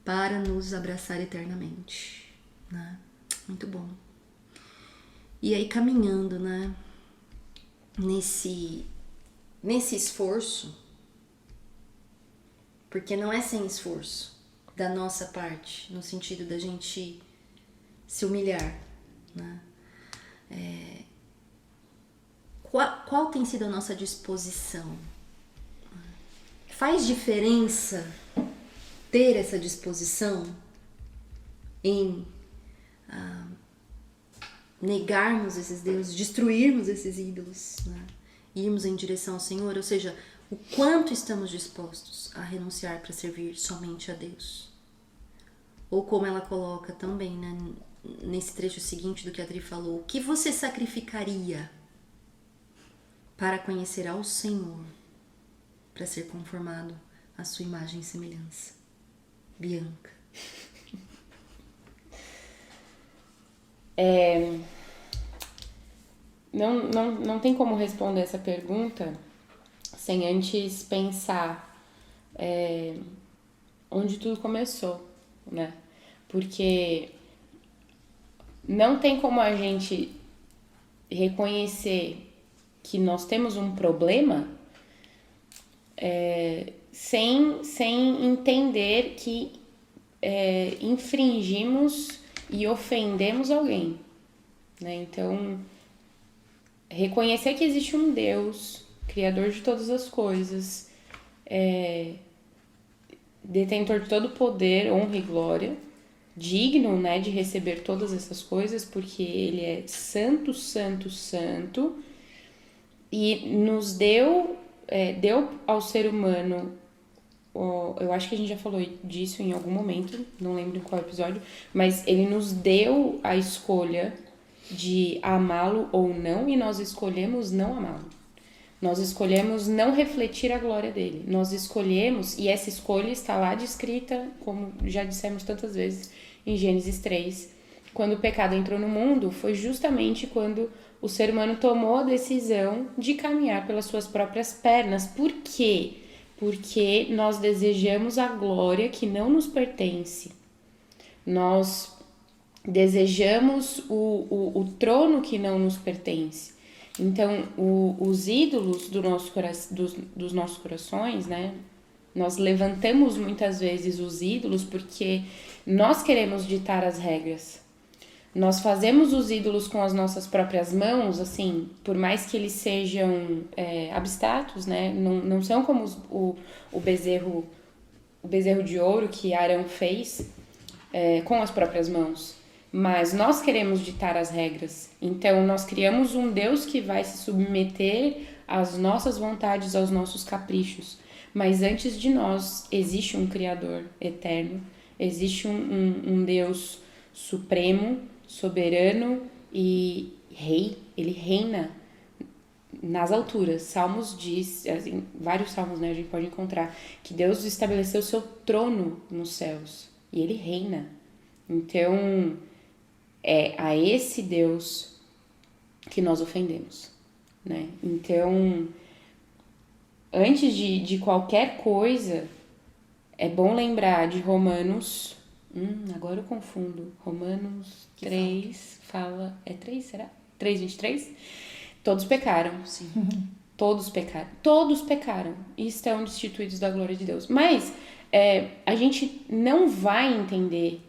para nos abraçar eternamente, né? Muito bom. E aí, caminhando, né? Nesse esforço, porque não é sem esforço da nossa parte, no sentido da gente se humilhar, né? Qual tem sido a nossa disposição? Faz diferença ter essa disposição em negarmos esses deuses, destruirmos esses ídolos, né? Irmos em direção ao Senhor, ou seja, o quanto estamos dispostos a renunciar para servir somente a Deus. Ou como ela coloca também, né, nesse trecho seguinte do que a Adri falou, o que você sacrificaria para conhecer ao Senhor, para ser conformado à sua imagem e semelhança? Bianca. Não tem como responder essa pergunta sem antes pensar onde tudo começou, né? Porque não tem como a gente reconhecer que nós temos um problema sem entender que infringimos e ofendemos alguém, né? Então, reconhecer que existe um Deus, Criador de todas as coisas, detentor de todo poder, honra e glória, digno, né, de receber todas essas coisas, porque Ele é santo, santo, santo, e nos deu ao ser humano, eu acho que a gente já falou disso em algum momento, não lembro em qual episódio, mas Ele nos deu a escolha de amá-lo ou não, e nós escolhemos não amá-lo. Nós escolhemos não refletir a glória dele. Nós escolhemos, e essa escolha está lá descrita, como já dissemos tantas vezes, em Gênesis 3. Quando o pecado entrou no mundo, foi justamente quando o ser humano tomou a decisão de caminhar pelas suas próprias pernas. Por quê? Porque nós desejamos a glória que não nos pertence. Nós desejamos o trono que não nos pertence. Então, os ídolos dos nossos corações, né? Nós levantamos muitas vezes os ídolos porque nós queremos ditar as regras. Nós fazemos os ídolos com as nossas próprias mãos, assim, por mais que eles sejam abstratos, né? Não são como o bezerro de ouro que Arão fez com as próprias mãos. Mas nós queremos ditar as regras. Então, nós criamos um Deus que vai se submeter às nossas vontades, aos nossos caprichos. Mas antes de nós, existe um Criador eterno, existe um Deus supremo, soberano e rei. Ele reina nas alturas. Salmos diz, assim, vários salmos, né, a gente pode encontrar, que Deus estabeleceu seu trono nos céus. E ele reina. Então, é a esse Deus que nós ofendemos, né? Então, antes de qualquer coisa, é bom lembrar de Romanos... agora eu confundo. Romanos 3 fala... É 3, será? 3:23? Todos pecaram. Sim. Todos pecaram e estão destituídos da glória de Deus. Mas a gente não vai entender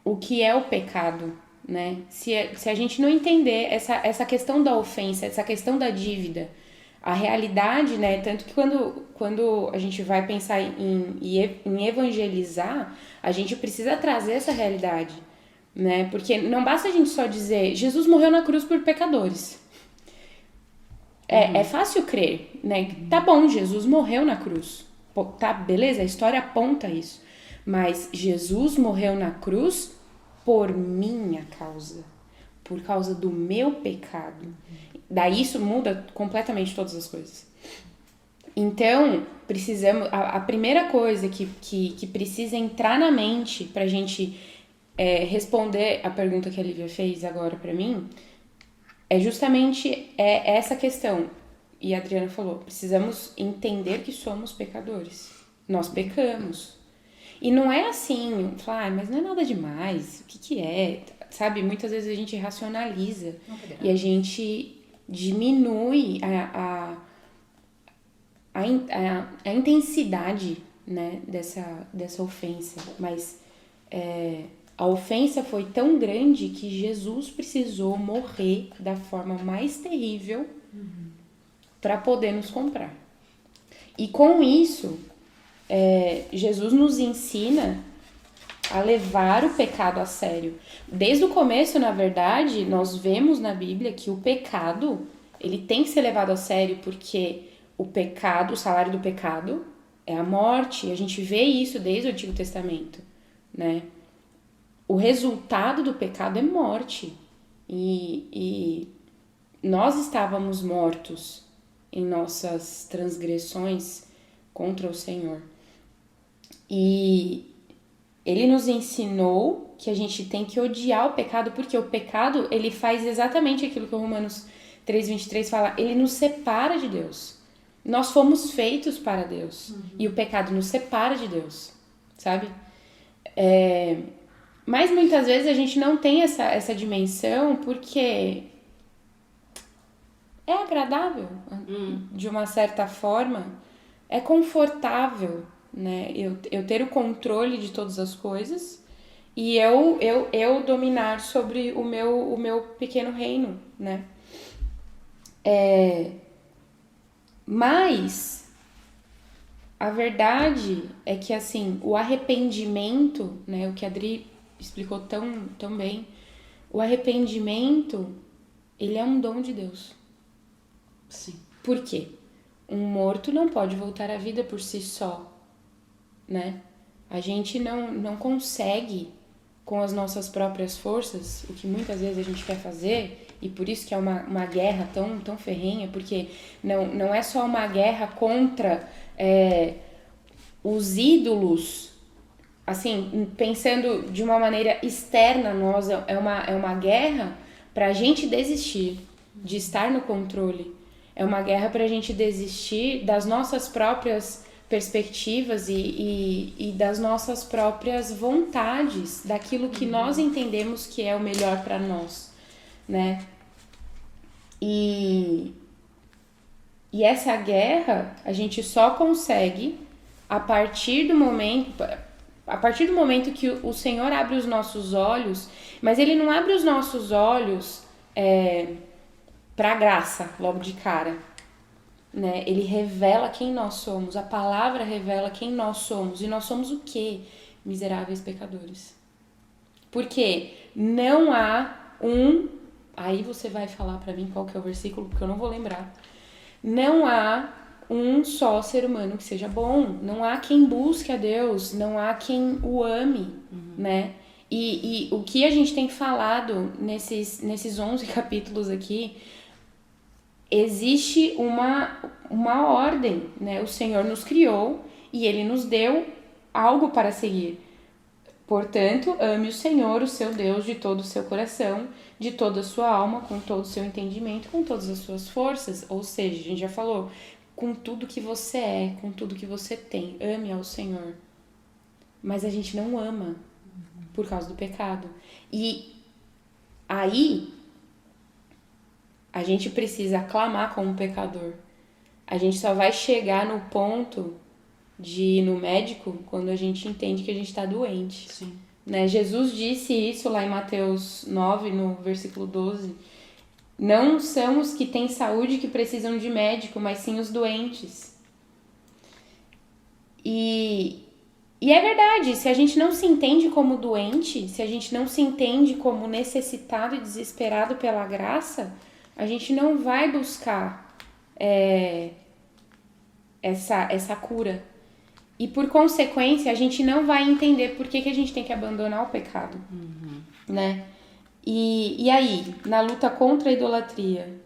o que é o pecado, né? Se a gente não entender essa questão da ofensa, essa questão da dívida, a realidade, né? Tanto que quando a gente vai pensar em evangelizar, a gente precisa trazer essa realidade, né? Porque não basta a gente só dizer Jesus morreu na cruz por pecadores. É fácil crer, né? Tá bom, Jesus morreu na cruz. Tá, beleza, a história aponta isso. Mas Jesus morreu na cruz por minha causa. Por causa do meu pecado. Daí isso muda completamente todas as coisas. Então, precisamos... A primeira coisa que precisa entrar na mente pra gente responder a pergunta que a Lívia fez agora pra mim... é justamente essa questão. E a Adriana falou, precisamos entender que somos pecadores. Nós pecamos. E não é assim, falar, mas não é nada demais, o que é? Sabe, muitas vezes a gente racionaliza e a gente diminui a intensidade, né, dessa ofensa. Mas a ofensa foi tão grande que Jesus precisou morrer da forma mais terrível para poder nos comprar. E com isso, Jesus nos ensina a levar o pecado a sério. Desde o começo, na verdade, nós vemos na Bíblia que o pecado, ele tem que ser levado a sério porque o pecado, o salário do pecado é a morte. E a gente vê isso desde o Antigo Testamento, né? O resultado do pecado é morte. E nós estávamos mortos em nossas transgressões contra o Senhor. E ele nos ensinou que a gente tem que odiar o pecado, porque o pecado, ele faz exatamente aquilo que o Romanos 3:23 fala, ele nos separa de Deus. Nós fomos feitos para Deus. E o pecado nos separa de Deus, sabe? Mas muitas vezes a gente não tem essa dimensão porque é agradável, de uma certa forma, é confortável, né? Eu ter o controle de todas as coisas e eu dominar sobre o meu pequeno reino, né? Mas a verdade é que, assim, o arrependimento, né? O que a Adri explicou tão bem, o arrependimento, ele é um dom de Deus. Sim. Por quê? Um morto não pode voltar à vida por si só, né? A gente não consegue, com as nossas próprias forças, o que muitas vezes a gente quer fazer, e por isso que é uma guerra tão ferrenha, porque não é só uma guerra contra os ídolos, assim, pensando de uma maneira externa a nós, é uma guerra pra gente desistir de estar no controle. É uma guerra pra gente desistir das nossas próprias perspectivas e das nossas próprias vontades, daquilo que nós entendemos que é o melhor pra nós, né? E essa guerra a gente só consegue a partir do momento que o Senhor abre os nossos olhos, mas Ele não abre os nossos olhos pra graça, logo de cara, né? Ele revela quem nós somos, a palavra revela quem nós somos, e nós somos o quê? Miseráveis pecadores. Porque não há aí você vai falar pra mim qual que é o versículo, porque eu não vou lembrar. Não há um só ser humano que seja bom, não há quem busque a Deus, não há quem o ame, né? E o que a gente tem falado nesses 11 capítulos aqui, existe uma ordem, né? O Senhor nos criou e Ele nos deu algo para seguir. Portanto, ame o Senhor, o seu Deus, de todo o seu coração, de toda a sua alma, com todo o seu entendimento, com todas as suas forças. Ou seja, a gente já falou, com tudo que você é, com tudo que você tem. Ame ao Senhor. Mas a gente não ama por causa do pecado. E aí, a gente precisa clamar como pecador. A gente só vai chegar no ponto de ir no médico quando a gente entende que a gente está doente. Sim. Né? Jesus disse isso lá em Mateus 9, no versículo 12. Não são os que têm saúde que precisam de médico, mas sim os doentes. E é verdade, se a gente não se entende como doente, se a gente não se entende como necessitado e desesperado pela graça, a gente não vai buscar essa cura. E por consequência, a gente não vai entender por que a gente tem que abandonar o pecado. Né? E aí, na luta contra a idolatria,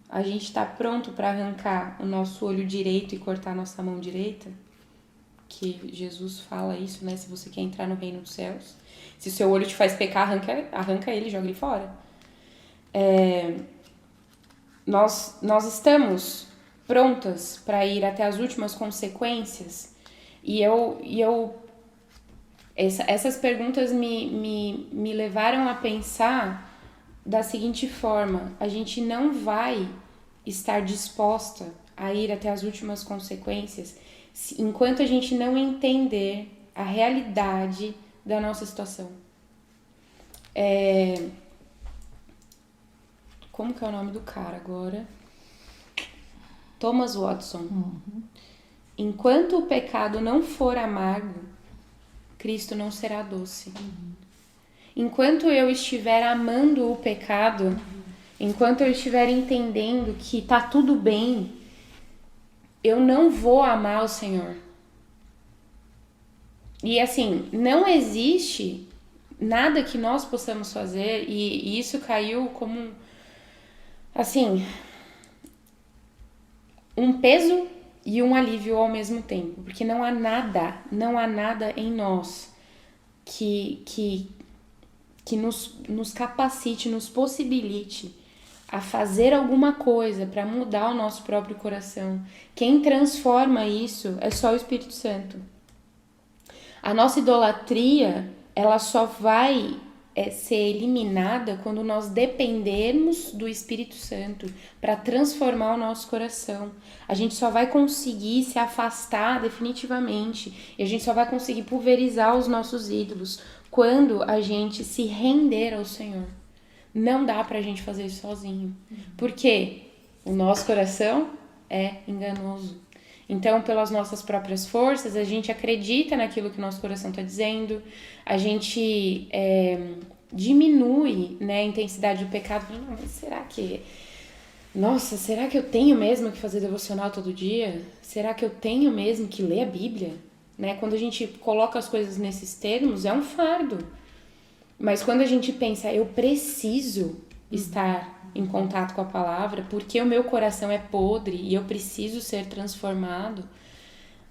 a gente tá pronto para arrancar o nosso olho direito e cortar a nossa mão direita? Que Jesus fala isso, né? Se você quer entrar no reino dos céus. Se o seu olho te faz pecar, arranca ele, joga ele fora. Nós estamos prontas para ir até as últimas consequências. E essas perguntas me levaram a pensar da seguinte forma: a gente não vai estar disposta a ir até as últimas consequências enquanto a gente não entender a realidade da nossa situação. Como que é o nome do cara agora? Thomas Watson. Enquanto o pecado não for amargo, Cristo não será doce. Enquanto eu estiver amando o pecado, enquanto eu estiver entendendo que tá tudo bem, eu não vou amar o Senhor. E assim, não existe nada que nós possamos fazer, e isso caiu como, assim, um peso e um alívio ao mesmo tempo, porque não há nada em nós que nos capacite, nos possibilite a fazer alguma coisa para mudar o nosso próprio coração. Quem transforma isso é só o Espírito Santo. A nossa idolatria, ela só vai ser eliminada quando nós dependermos do Espírito Santo para transformar o nosso coração. A gente só vai conseguir se afastar definitivamente e a gente só vai conseguir pulverizar os nossos ídolos quando a gente se render ao Senhor. Não dá pra gente fazer isso sozinho. Porque o nosso coração é enganoso. Então, pelas nossas próprias forças, a gente acredita naquilo que o nosso coração está dizendo, a gente diminui, né, a intensidade do pecado. Não, mas será que eu tenho mesmo que fazer devocional todo dia? Será que eu tenho mesmo que ler a Bíblia? Né? Quando a gente coloca as coisas nesses termos, é um fardo. Mas quando a gente pensa, eu preciso estar em contato com a palavra, porque o meu coração é podre e eu preciso ser transformado,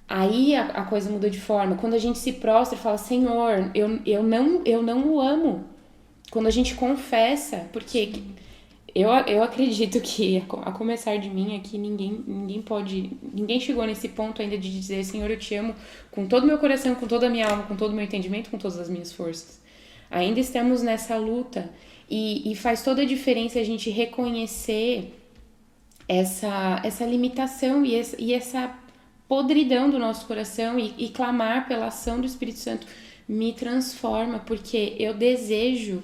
aí a coisa muda de forma. Quando a gente se prostra e fala, Senhor, eu não o amo. Quando a gente confessa, porque eu acredito que a começar de mim aqui, ninguém chegou nesse ponto ainda de dizer, Senhor, eu te amo com todo o meu coração, com toda a minha alma, com todo o meu entendimento, com todas as minhas forças. Ainda estamos nessa luta e faz toda a diferença a gente reconhecer essa limitação e essa podridão do nosso coração e clamar pela ação do Espírito Santo. Me transforma, porque eu desejo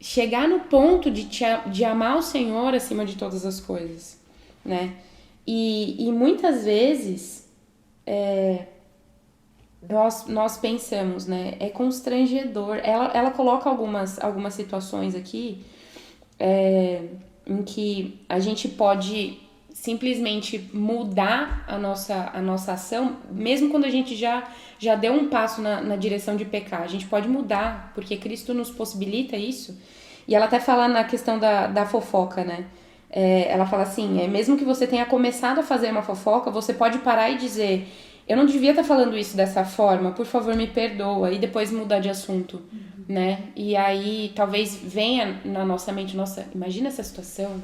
chegar no ponto de amar o Senhor acima de todas as coisas, né? E muitas vezes nós pensamos, né? É constrangedor. Ela coloca algumas situações aqui em que a gente pode simplesmente mudar a nossa ação, mesmo quando a gente já deu um passo na direção de pecar. A gente pode mudar, porque Cristo nos possibilita isso. E ela até fala na questão da fofoca, né? Ela fala assim, mesmo que você tenha começado a fazer uma fofoca, você pode parar e dizer, eu não devia estar falando isso dessa forma, por favor me perdoa, e depois mudar de assunto, né? E aí talvez venha na nossa mente, nossa, imagina essa situação,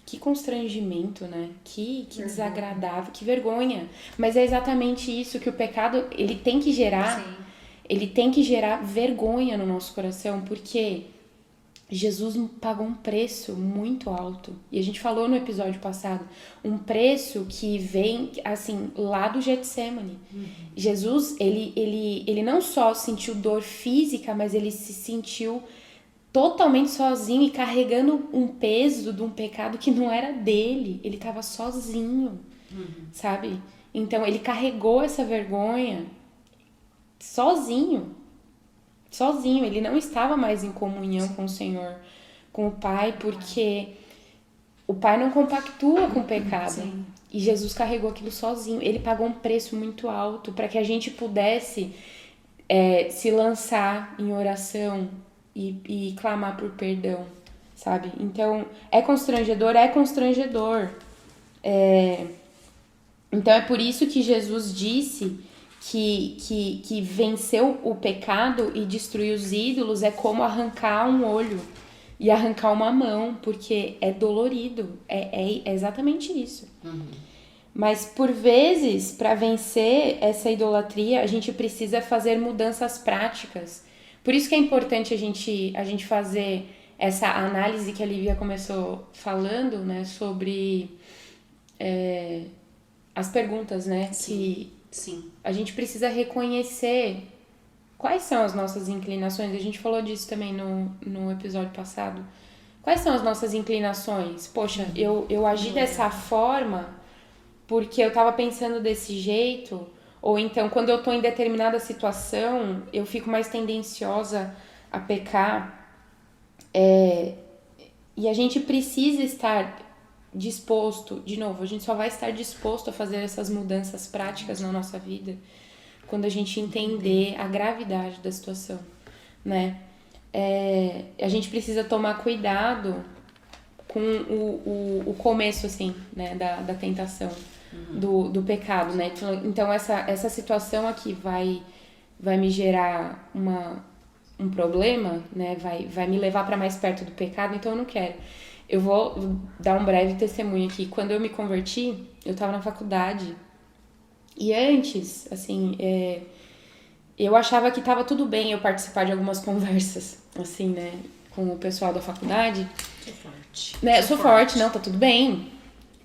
que constrangimento, né? Que desagradável, que vergonha. Mas é exatamente isso que o pecado, ele tem que gerar. Sim. Ele tem que gerar vergonha no nosso coração, porque Jesus pagou um preço muito alto. E a gente falou no episódio passado, um preço que vem, assim, lá do Getsemane. Jesus, ele não só sentiu dor física, mas ele se sentiu totalmente sozinho e carregando um peso de um pecado que não era dele. Ele estava sozinho, sabe? Então, ele carregou essa vergonha sozinho. Sozinho. Ele não estava mais em comunhão com o Senhor, com o Pai, porque o Pai não compactua com o pecado. Sim. E Jesus carregou aquilo sozinho. Ele pagou um preço muito alto para que a gente pudesse se lançar em oração e clamar por perdão, sabe? Então, é constrangedor. Então, é por isso que Jesus disse que vencer o pecado e destruir os ídolos é como arrancar um olho e arrancar uma mão, porque é dolorido. É exatamente isso. Mas, por vezes, para vencer essa idolatria, a gente precisa fazer mudanças práticas. Por isso que é importante a gente fazer essa análise que a Lívia começou falando, né, sobre as perguntas, né? Sim. A gente precisa reconhecer quais são as nossas inclinações. A gente falou disso também no episódio passado. Quais são as nossas inclinações? Poxa, eu agi dessa forma porque eu tava pensando desse jeito. Ou então, quando eu tô em determinada situação, eu fico mais tendenciosa a pecar. E a gente precisa estar disposto, de novo, a gente só vai estar disposto a fazer essas mudanças práticas na nossa vida quando a gente entender a gravidade da situação, né? A gente precisa tomar cuidado com o começo, assim, né, da tentação, do pecado, né? Então, essa situação aqui vai me gerar um problema, né? Vai me levar para mais perto do pecado, então eu não quero. Eu vou dar um breve testemunho aqui. Quando eu me converti, eu tava na faculdade. E antes, assim, eu achava que tava tudo bem eu participar de algumas conversas, assim, né, com o pessoal da faculdade. Sou forte. Né? Sou forte, não, tá tudo bem.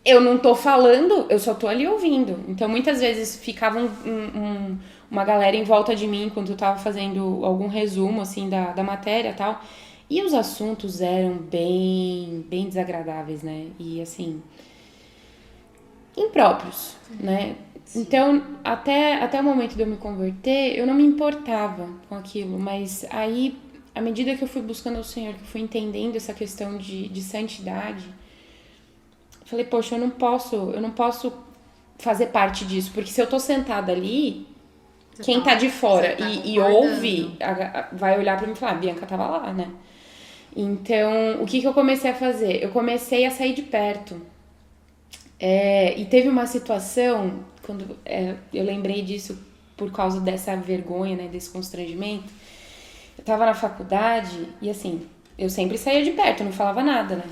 Eu não tô falando, eu só tô ali ouvindo. Então, muitas vezes ficava uma galera em volta de mim quando eu tava fazendo algum resumo, assim, da matéria e tal. E os assuntos eram bem desagradáveis, né? E, assim, impróprios, né? Sim. Então, até o momento de eu me converter, eu não me importava com aquilo. Mas aí, à medida que eu fui buscando ao Senhor, que eu fui entendendo essa questão de santidade, eu falei, poxa, eu não posso fazer parte disso. Porque se eu tô sentada ali, quem tá de fora e ouve, vai olhar pra mim e falar, a Bianca tava lá, né? Então, o que eu comecei a fazer? Eu comecei a sair de perto. E teve uma situação, quando eu lembrei disso por causa dessa vergonha, né, desse constrangimento. Eu tava na faculdade e, assim, eu sempre saía de perto, eu não falava nada, né?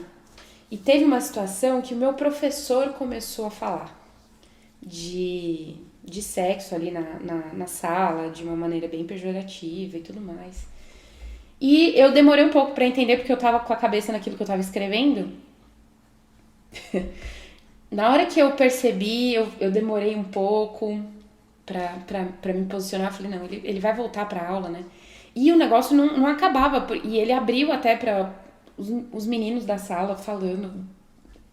E teve uma situação que o meu professor começou a falar de sexo ali na sala, de uma maneira bem pejorativa e tudo mais. E eu demorei um pouco pra entender, porque eu tava com a cabeça naquilo que eu tava escrevendo. Na hora que eu percebi, eu demorei um pouco pra me posicionar. Eu falei, não, ele vai voltar pra aula, né? E o negócio não acabava. E ele abriu até pra os meninos da sala falando.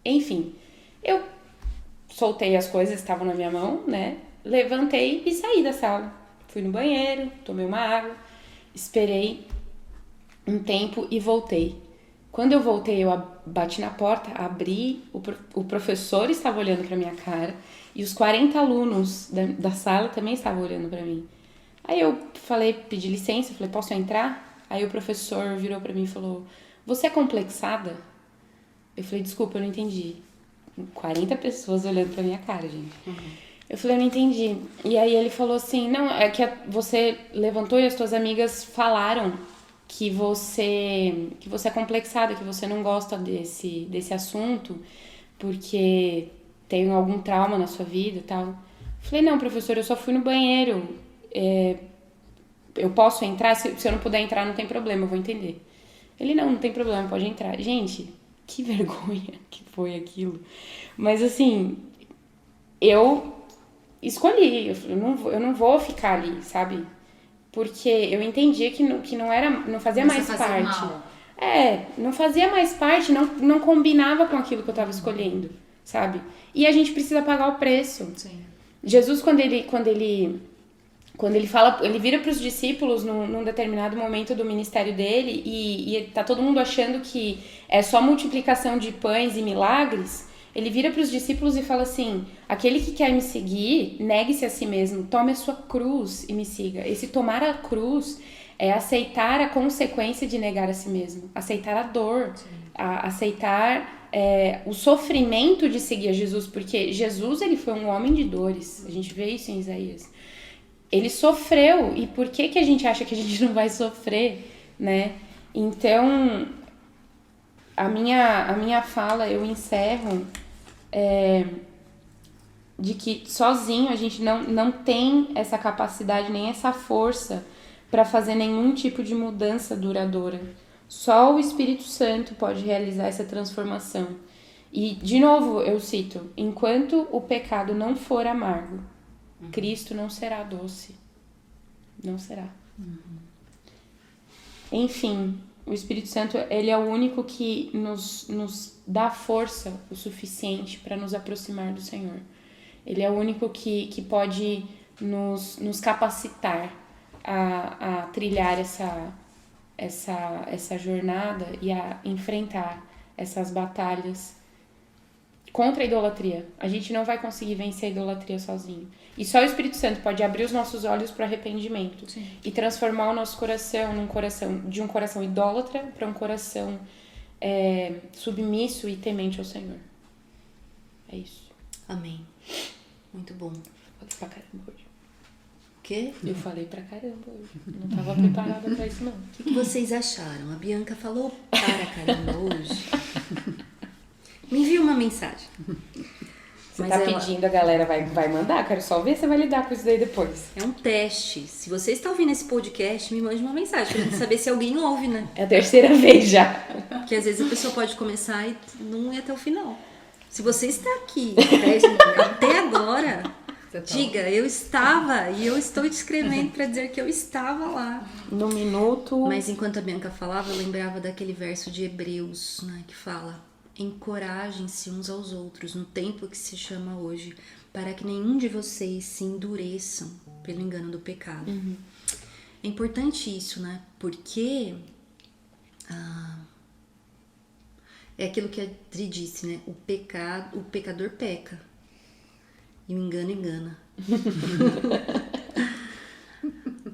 Enfim, eu soltei as coisas que estavam na minha mão, né? Levantei e saí da sala. Fui no banheiro, tomei uma água, esperei um tempo e voltei. Quando eu voltei, eu bati na porta, abri, o professor estava olhando pra minha cara e os 40 alunos da sala também estavam olhando pra mim. Aí eu pedi licença, falei, posso entrar? Aí o professor virou pra mim e falou, você é complexada? Eu falei, desculpa, eu não entendi. 40 pessoas olhando pra minha cara, gente. Eu falei, eu não entendi. E aí ele falou assim, não, é que você levantou e as suas amigas falaram que você é complexada, que você não gosta desse assunto porque tem algum trauma na sua vida e tal. Eu falei, não, professor, eu só fui no banheiro. Eu posso entrar? Se eu não puder entrar, não tem problema, eu vou entender. Ele, não tem problema, pode entrar. Gente, que vergonha que foi aquilo. Mas assim, eu escolhi, eu não vou ficar ali, sabe? Porque eu entendia que não fazia mais parte. Mal. Não fazia mais parte, não combinava com aquilo que eu tava escolhendo, sabe? E a gente precisa pagar o preço. Sim. Jesus, quando ele fala, ele vira para os discípulos num determinado momento do ministério dele e tá todo mundo achando que é só multiplicação de pães e milagres, ele vira para os discípulos e fala assim: aquele que quer me seguir, negue-se a si mesmo, tome a sua cruz e me siga. Esse tomar a cruz é aceitar a consequência de negar a si mesmo, aceitar a dor, aceitar o sofrimento de seguir a Jesus, porque Jesus, ele foi um homem de dores, a gente vê isso em Isaías. Ele sofreu, e por que a gente acha que a gente não vai sofrer, né? Então, a minha fala, eu encerro de que sozinho a gente não tem essa capacidade, nem essa força para fazer nenhum tipo de mudança duradoura. Só o Espírito Santo pode realizar essa transformação. E, de novo, eu cito, enquanto o pecado não for amargo, Cristo não será doce. Não será. Enfim, o Espírito Santo, ele é o único que nos dá força o suficiente para nos aproximar do Senhor. Ele é o único que pode nos capacitar a trilhar essa jornada e a enfrentar essas batalhas contra a idolatria. A gente não vai conseguir vencer a idolatria sozinho. E só o Espírito Santo pode abrir os nossos olhos para arrependimento. Sim. E transformar o nosso coração de um coração idólatra para um coração submisso e temente ao Senhor. É isso. Amém. Muito bom. Falei pra caramba hoje. O quê? Eu falei pra caramba hoje. Não tava preparada pra isso, não. O que vocês acharam? A Bianca falou para caramba hoje. Me envia uma mensagem. Você tá pedindo, a galera vai mandar. Quero só ver se você vai lidar com isso daí depois. É um teste. Se você está ouvindo esse podcast, me mande uma mensagem pra gente saber se alguém ouve, né? É a terceira vez já. Porque às vezes a pessoa pode começar e não ir até o final. Se você está aqui até agora, diga, eu estava e eu estou te escrevendo para dizer que eu estava lá. No minuto. Mas enquanto a Bianca falava, eu lembrava daquele verso de Hebreus, né, que fala: encorajem-se uns aos outros no tempo que se chama hoje, para que nenhum de vocês se endureçam pelo engano do pecado. É importante isso, né? Porque é aquilo que a Dri disse, né? O pecador peca e o engano engana.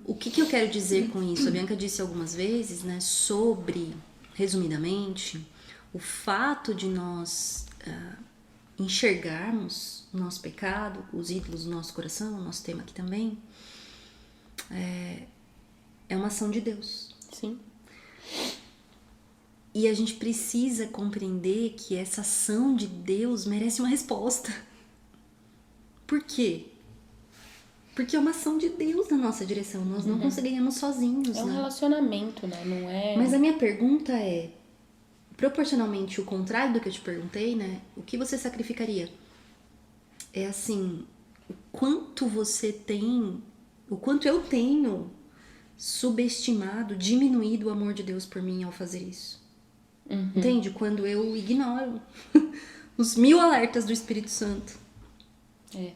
O que eu quero dizer com isso? A Bianca disse algumas vezes, né? Sobre, resumidamente, o fato de nós enxergarmos o nosso pecado, os ídolos do nosso coração, o nosso tema aqui também, é uma ação de Deus. Sim. E a gente precisa compreender que essa ação de Deus merece uma resposta. Por quê? Porque é uma ação de Deus na nossa direção. Nós não conseguiríamos sozinhos. É um relacionamento, né? Não é... Mas a minha pergunta é, proporcionalmente o contrário do que eu te perguntei, né? O que você sacrificaria? É assim, o quanto eu tenho subestimado, diminuído o amor de Deus por mim ao fazer isso. Entende? Quando eu ignoro os 1000 alertas do Espírito Santo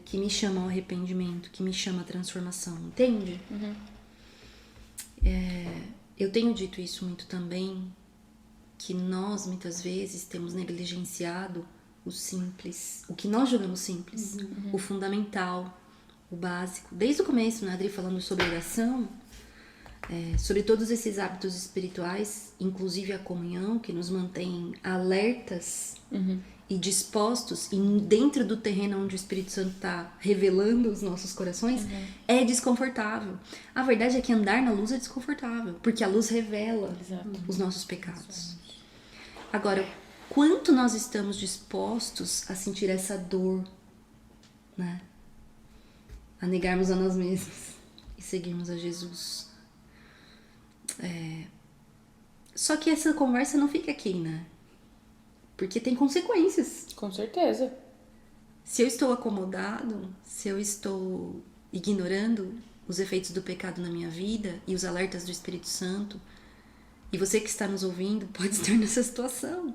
que me chamam ao arrependimento, que me chamam à transformação, entende? Eu tenho dito isso muito também, que nós muitas vezes temos negligenciado o simples, o que nós julgamos simples, o fundamental, o básico. Desde o começo, né, Adri, falando sobre oração, sobre todos esses hábitos espirituais, inclusive a comunhão, que nos mantém alertas e dispostos, e dentro do terreno onde o Espírito Santo está revelando os nossos corações, é desconfortável. A verdade é que andar na luz é desconfortável, porque a luz revela os nossos pecados. Agora, quanto nós estamos dispostos a sentir essa dor, né? A negarmos a nós mesmos e seguirmos a Jesus. Só que essa conversa não fica aqui, né? Porque tem consequências. Com certeza. Se eu estou acomodado, se eu estou ignorando os efeitos do pecado na minha vida e os alertas do Espírito Santo, e você que está nos ouvindo pode estar nessa situação. O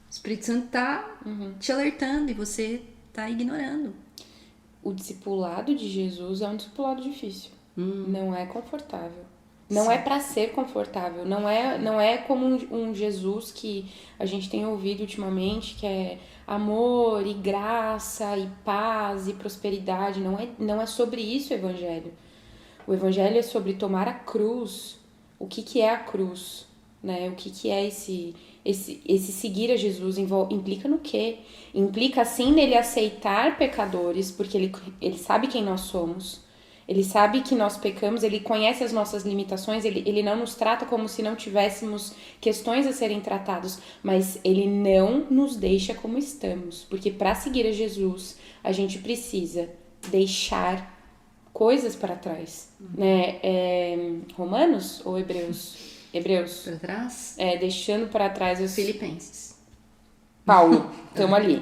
Espírito Santo está te alertando e você está ignorando. O discipulado de Jesus é um discipulado difícil. Não é confortável. Não é para ser confortável. Não é como um Jesus que a gente tem ouvido ultimamente, que é amor e graça e paz e prosperidade. Não é sobre isso o evangelho. O evangelho é sobre tomar a cruz. O que é a cruz? Né? O que é esse seguir a Jesus? Implica no quê? Implica sim nele aceitar pecadores, porque ele sabe quem nós somos. Ele sabe que nós pecamos, ele conhece as nossas limitações, ele não nos trata como se não tivéssemos questões a serem tratadas, mas ele não nos deixa como estamos, porque para seguir a Jesus, a gente precisa deixar coisas para trás, né? Romanos ou Hebreus? Hebreus. Para trás? Deixando para trás os Filipenses. Paulo, estamos ali.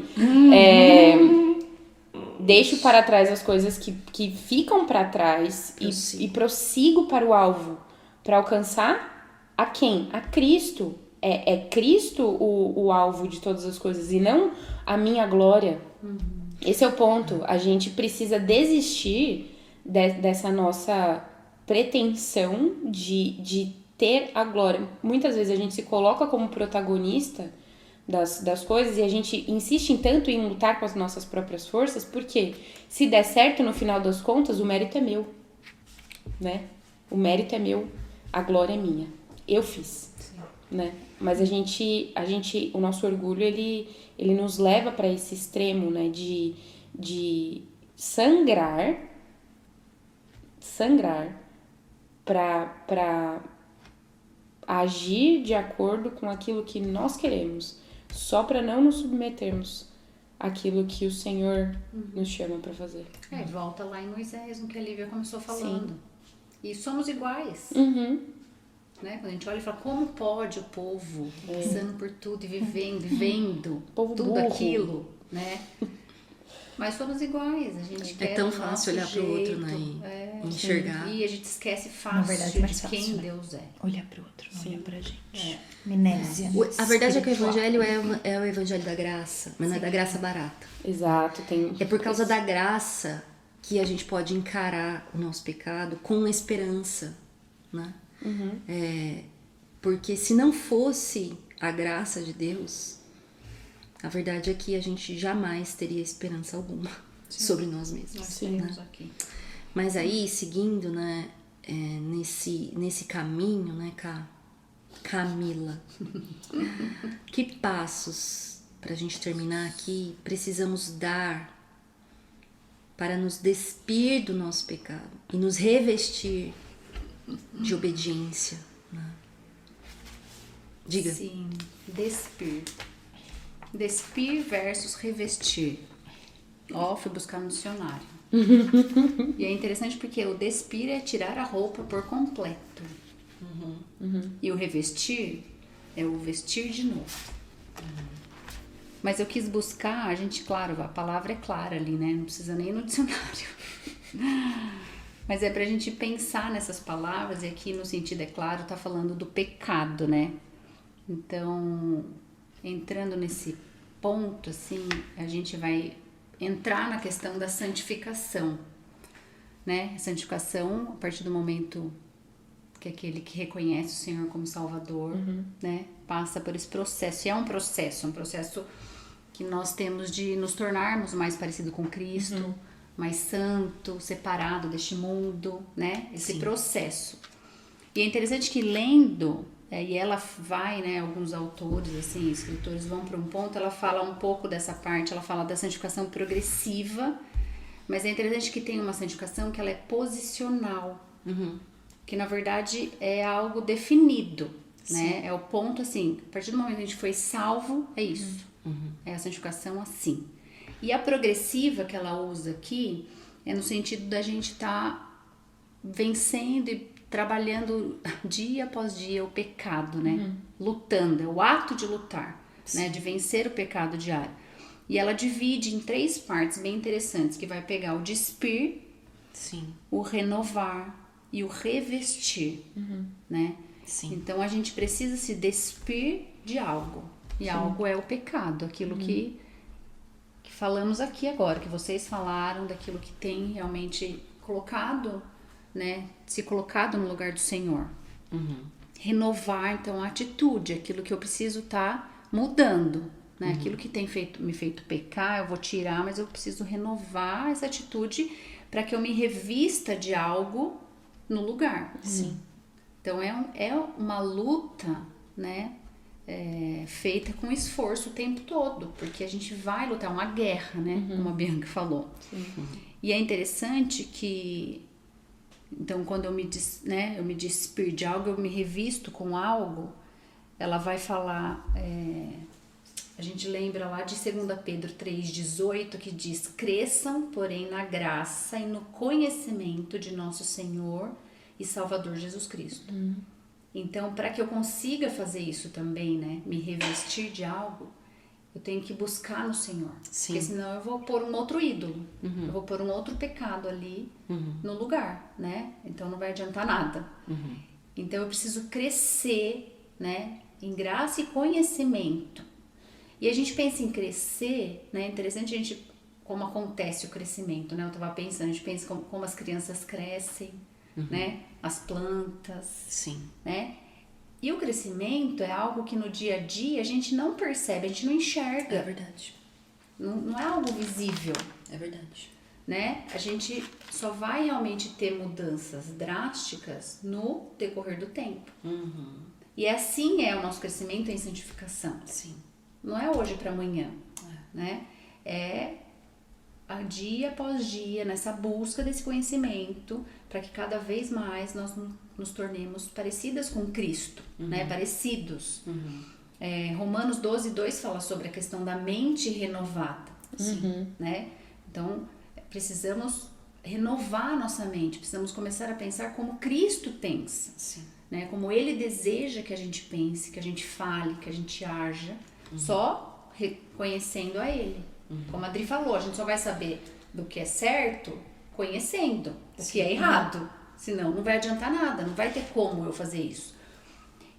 Deixo para trás as coisas que ficam para trás e prossigo para o alvo, para alcançar a quem? A Cristo. É Cristo o alvo de todas as coisas e não a minha glória. Esse é o ponto. A gente precisa desistir dessa nossa pretensão de ter a glória. Muitas vezes a gente se coloca como protagonista das coisas e a gente insiste tanto em lutar com as nossas próprias forças, porque se der certo no final das contas, o mérito é meu, né? O mérito é meu, a glória é minha. Eu fiz, né? Mas o nosso orgulho, ele nos leva para esse extremo, né? De sangrar para agir de acordo com aquilo que nós queremos, só para não nos submetermos àquilo que o Senhor nos chama para fazer. Volta lá em Moisés, no que a Lívia começou falando. Sim. E somos iguais. Né? Quando a gente olha e fala, como pode o povo passando por tudo e vivendo, e vendo tudo burro. Aquilo, né? Mas somos iguais, a gente quer tão fácil olhar para o outro, né? E enxergar. E a gente esquece fácil de quem Deus é. Olhar para o outro, não olhar pra gente. Amnésia. A verdade é que o evangelho é o evangelho da graça, mas não é da graça barata. Exato. É por causa da graça que a gente pode encarar o nosso pecado com esperança, né? Porque se não fosse a graça de Deus, a verdade é que a gente jamais teria esperança alguma sobre nós mesmos. Nós temos aqui. Mas aí, seguindo, né, nesse caminho, né, Camila, que passos, pra gente terminar aqui, precisamos dar para nos despir do nosso pecado e nos revestir de obediência, né? Diga. Sim, despir. Despir versus revestir. Fui buscar no dicionário. E é interessante porque o despir é tirar a roupa por completo. E o revestir é o vestir de novo. Mas eu quis buscar, a gente, claro, a palavra é clara ali, né? Não precisa nem no dicionário. Mas é pra gente pensar nessas palavras, e aqui no sentido, é claro, tá falando do pecado, né? Então, entrando nesse ponto, assim, a gente vai entrar na questão da santificação, né? Santificação, a partir do momento que aquele que reconhece o Senhor como Salvador, né? Passa por esse processo. E é um processo que nós temos de nos tornarmos mais parecido com Cristo, mais santo, separado deste mundo, né? Esse processo. E é interessante que lendo, e ela vai, né, alguns autores, assim, escritores vão para um ponto, ela fala um pouco dessa parte, ela fala da santificação progressiva, mas é interessante que tem uma santificação que ela é posicional, que na verdade é algo definido, né? É o ponto, assim, a partir do momento que a gente foi salvo, é isso. É a santificação assim. E a progressiva que ela usa aqui é no sentido da gente estar vencendo e trabalhando dia após dia o pecado, né? Lutando, é o ato de lutar, né? De vencer o pecado diário. E ela divide em 3 partes bem interessantes, que vai pegar o despir, Sim. o renovar e o revestir, né? Sim. Então a gente precisa se despir de algo. E algo é o pecado, aquilo que falamos aqui agora, que vocês falaram, daquilo que tem realmente colocado, né? Se colocado no lugar do Senhor. Renovar, então, a atitude, aquilo que eu preciso estar mudando, né? Aquilo que tem me feito pecar, eu vou tirar, mas eu preciso renovar essa atitude para que eu me revista de algo no lugar. Sim. Então é uma luta, né? Feita com esforço o tempo todo, porque a gente vai lutar, uma guerra, né? Como a Bianca falou. E é interessante que, então, quando eu me despir de algo, eu me revisto com algo, ela vai falar, a gente lembra lá de 2 Pedro 3,18, que diz: cresçam, porém, na graça e no conhecimento de nosso Senhor e Salvador Jesus Cristo. Então, para que eu consiga fazer isso também, né, me revestir de algo, eu tenho que buscar no Senhor. Sim. Porque senão eu vou pôr um outro ídolo, eu vou pôr um outro pecado ali no lugar, né? Então não vai adiantar nada. Então eu preciso crescer, né, em graça e conhecimento. E a gente pensa em crescer, né? É interessante a gente, como acontece o crescimento, né? Eu tava pensando, a gente pensa como as crianças crescem, né? As plantas, Sim. né? E o crescimento é algo que no dia a dia a gente não percebe, a gente não enxerga. É verdade. Não é algo visível, É verdade. né? A gente só vai realmente ter mudanças drásticas no decorrer do tempo. E assim é o nosso crescimento em santificação. Sim. Não é hoje para amanhã, né? É a dia após dia, nessa busca desse conhecimento, para que cada vez mais nós nos tornemos parecidas com Cristo, né? Parecidos. Romanos 12:2 fala sobre a questão da mente renovada, né? Então, precisamos renovar a nossa mente, precisamos começar a pensar como Cristo pensa, Sim. né? Como Ele deseja que a gente pense, que a gente fale, que a gente haja, só reconhecendo a Ele. Como a Adri falou, a gente só vai saber do que é certo conhecendo o que é errado. Senão não vai adiantar nada, não vai ter como eu fazer isso.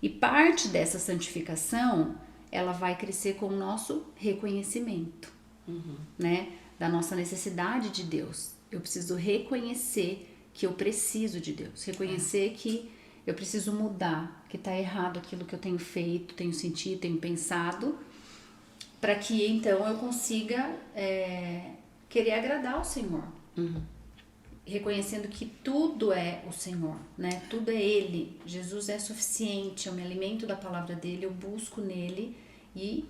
E parte dessa santificação, ela vai crescer com o nosso reconhecimento, né? Da nossa necessidade de Deus. Eu preciso reconhecer que eu preciso de Deus. Reconhecer que eu preciso mudar, que está errado aquilo que eu tenho feito, tenho sentido, tenho pensado, para que então eu consiga querer agradar ao Senhor. Reconhecendo que tudo é o Senhor, né? Tudo é Ele. Jesus é suficiente, eu me alimento da palavra dEle, eu busco nele e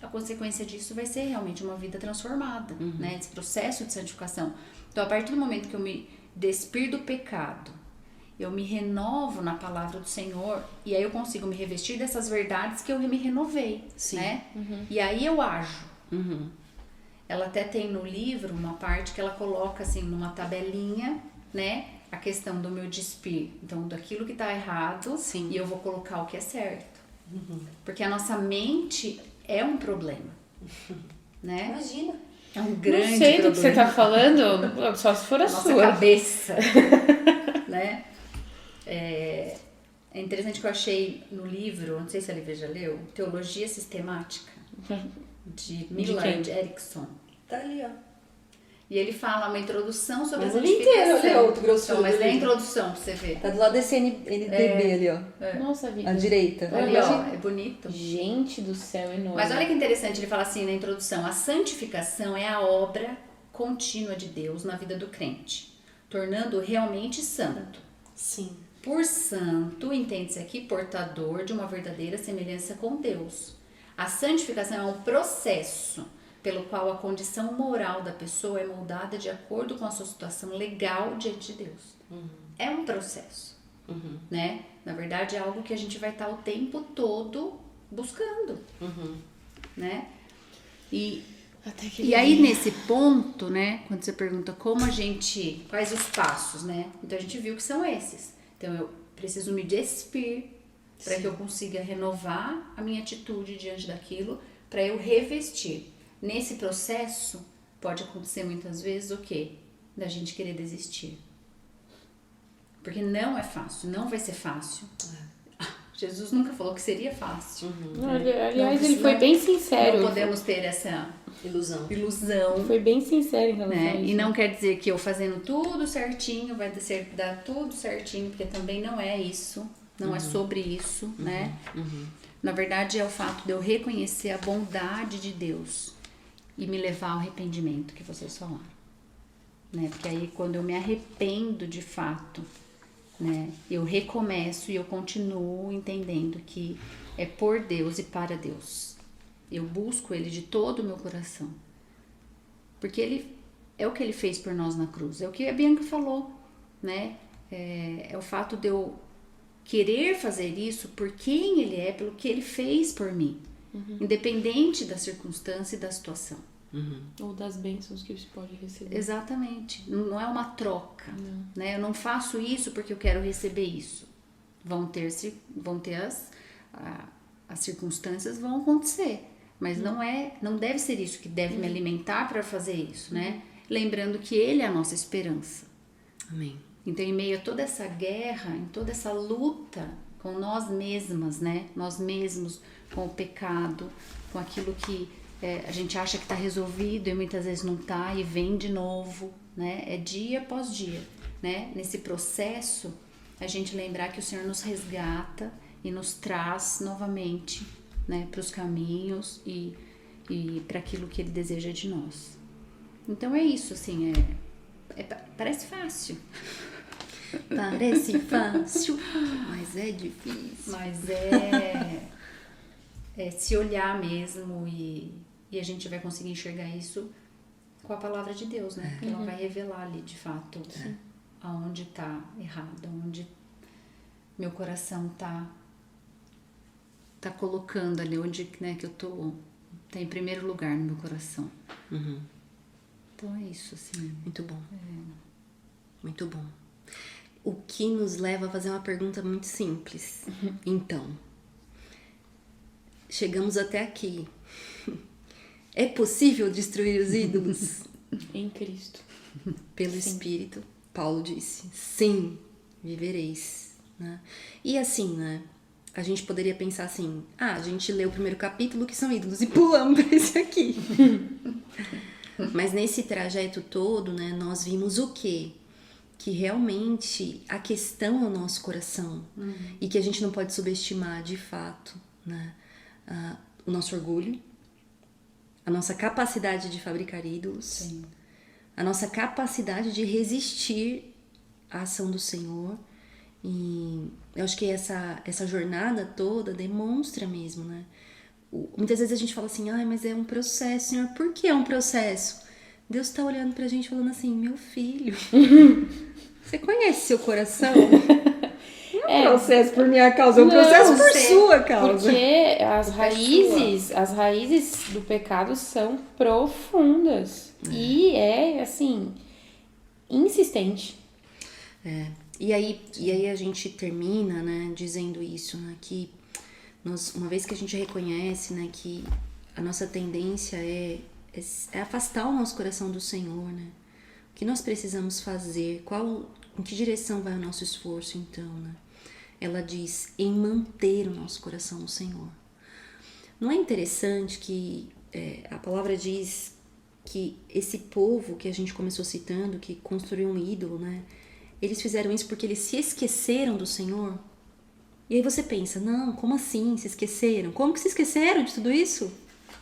a consequência disso vai ser realmente uma vida transformada, né? Esse processo de santificação. Então, a partir do momento que eu me despir do pecado, eu me renovo na palavra do Senhor e aí eu consigo me revestir dessas verdades que eu me renovei, né? E aí eu ajo. Ela até tem no livro uma parte que ela coloca assim numa tabelinha, né? A questão do meu despir. Então, daquilo que tá errado, e eu vou colocar o que é certo. Porque a nossa mente é um problema, né? Imagina. É um grande problema. Não sei do que você tá falando, só se for a nossa sua. Cabeça, né? É interessante que eu achei no livro, não sei se a Lívia já leu, Teologia Sistemática, de Millard Erickson. Tá ali, ó. E ele fala uma introdução sobre Mas a o livro inteiro, santificação. olha, outro grossura Então, mas do é a livro. introdução pra você ver. Tá do lado desse NDB ali, ó. Nossa vida. À direita. Ali, ó, é bonito. Gente do céu, enorme. Mas olha que interessante, ele fala assim na introdução: a santificação é a obra contínua de Deus na vida do crente, tornando-o realmente santo. Sim. Por santo, entende-se aqui portador de uma verdadeira semelhança com Deus. A santificação é um processo pelo qual a condição moral da pessoa é moldada de acordo com a sua situação legal diante de Deus. É um processo, né? Na verdade, é algo que a gente vai estar o tempo todo buscando, né? E aí, nesse ponto, né, quando você pergunta como quais os passos, né? Então, a gente viu que são esses. Então eu preciso me despir para que eu consiga renovar a minha atitude diante daquilo, para eu revestir. Nesse processo, pode acontecer muitas vezes o quê? Da gente querer desistir. Porque não é fácil, não vai ser fácil. Jesus nunca falou que seria fácil. Aliás, ele foi bem sincero. Não podemos ter essa ilusão. Foi bem sincero em relação a isso. E não quer dizer que eu fazendo tudo certinho vai dar tudo certinho, porque também não é isso. Não é sobre isso, né? Na verdade, é o fato de eu reconhecer a bondade de Deus e me levar ao arrependimento que vocês falaram. Né? Porque aí, quando eu me arrependo de fato, né, eu recomeço e eu continuo entendendo que é por Deus e para Deus. Eu busco Ele de todo o meu coração. Porque Ele é o que Ele fez por nós na cruz. É o que a Bianca falou, né? É o fato de eu querer fazer isso por quem Ele é, pelo que Ele fez por mim. Independente da circunstância e da situação. Ou das bênçãos que você pode receber. Exatamente. Não é uma troca. Né? Eu não faço isso porque eu quero receber isso. Vão ter as circunstâncias vão acontecer. Mas não deve ser isso que deve me alimentar para fazer isso, né? Lembrando que Ele é a nossa esperança. Amém. Então, em meio a toda essa guerra, em toda essa luta com nós mesmas, né? Nós mesmos, com o pecado, com aquilo que a gente acha que está resolvido e muitas vezes não está e vem de novo, né? É dia após dia, né? Nesse processo, a gente lembrar que o Senhor nos resgata e nos traz novamente, né? Para os caminhos e para aquilo que Ele deseja de nós. Então é isso, assim, parece fácil. Parece fácil, mas é difícil. Mas é se olhar mesmo e a gente vai conseguir enxergar isso com a palavra de Deus, né? Porque ela vai revelar ali, de fato, aonde tá errado, aonde meu coração tá colocando ali, onde, né, que eu tá em primeiro lugar no meu coração. Então é isso, assim. Muito bom. Muito bom. O que nos leva a fazer uma pergunta muito simples. Então, chegamos até aqui. É possível destruir os ídolos? Em Cristo. Pelo Espírito, Paulo disse, sim, vivereis. Né? E assim, né? A gente poderia pensar assim, a gente leu o primeiro capítulo, que são ídolos, e pulamos para esse aqui. Mas nesse trajeto todo, né, nós vimos o quê? Que realmente a questão é o nosso coração. E que a gente não pode subestimar, de fato, né? O nosso orgulho, a nossa capacidade de fabricar ídolos, Sim. a nossa capacidade de resistir à ação do Senhor. E eu acho que essa jornada toda demonstra mesmo, né? Muitas vezes a gente fala assim, mas é um processo, Senhor. Por que é um processo? Deus tá olhando pra gente falando assim, meu filho, você conhece seu coração? Não é um processo por minha causa, é um processo por sua causa. Porque as raízes do pecado são profundas. E assim, insistente. E aí a gente termina, né, dizendo isso, né, que uma vez que a gente reconhece, né, que a nossa tendência é afastar o nosso coração do Senhor, né, o que nós precisamos fazer, em que direção vai o nosso esforço, então, né? Ela diz, em manter o nosso coração no Senhor. Não é interessante que a palavra diz que esse povo que a gente começou citando, que construiu um ídolo, né, eles fizeram isso porque eles se esqueceram do Senhor? E aí você pensa, não, como assim se esqueceram? Como que se esqueceram de tudo isso?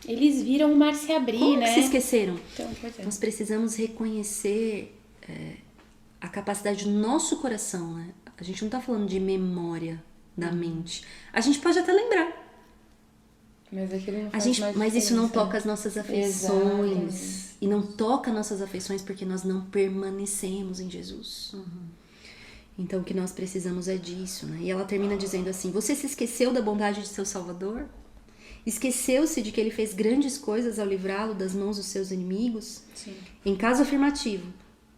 Eles viram o mar se abrir, como né? Como que se esqueceram? Então, pois é. Nós precisamos reconhecer a capacidade do nosso coração, né? A gente não tá falando de memória da mente. A gente pode até lembrar. Mas isso não toca as nossas afeições. Exatamente. E não toca nossas afeições porque nós não permanecemos em Jesus. Então o que nós precisamos é disso, né? E ela termina dizendo assim, você se esqueceu da bondade de seu Salvador? Esqueceu-se de que ele fez grandes coisas ao livrá-lo das mãos dos seus inimigos? Sim. Em caso afirmativo,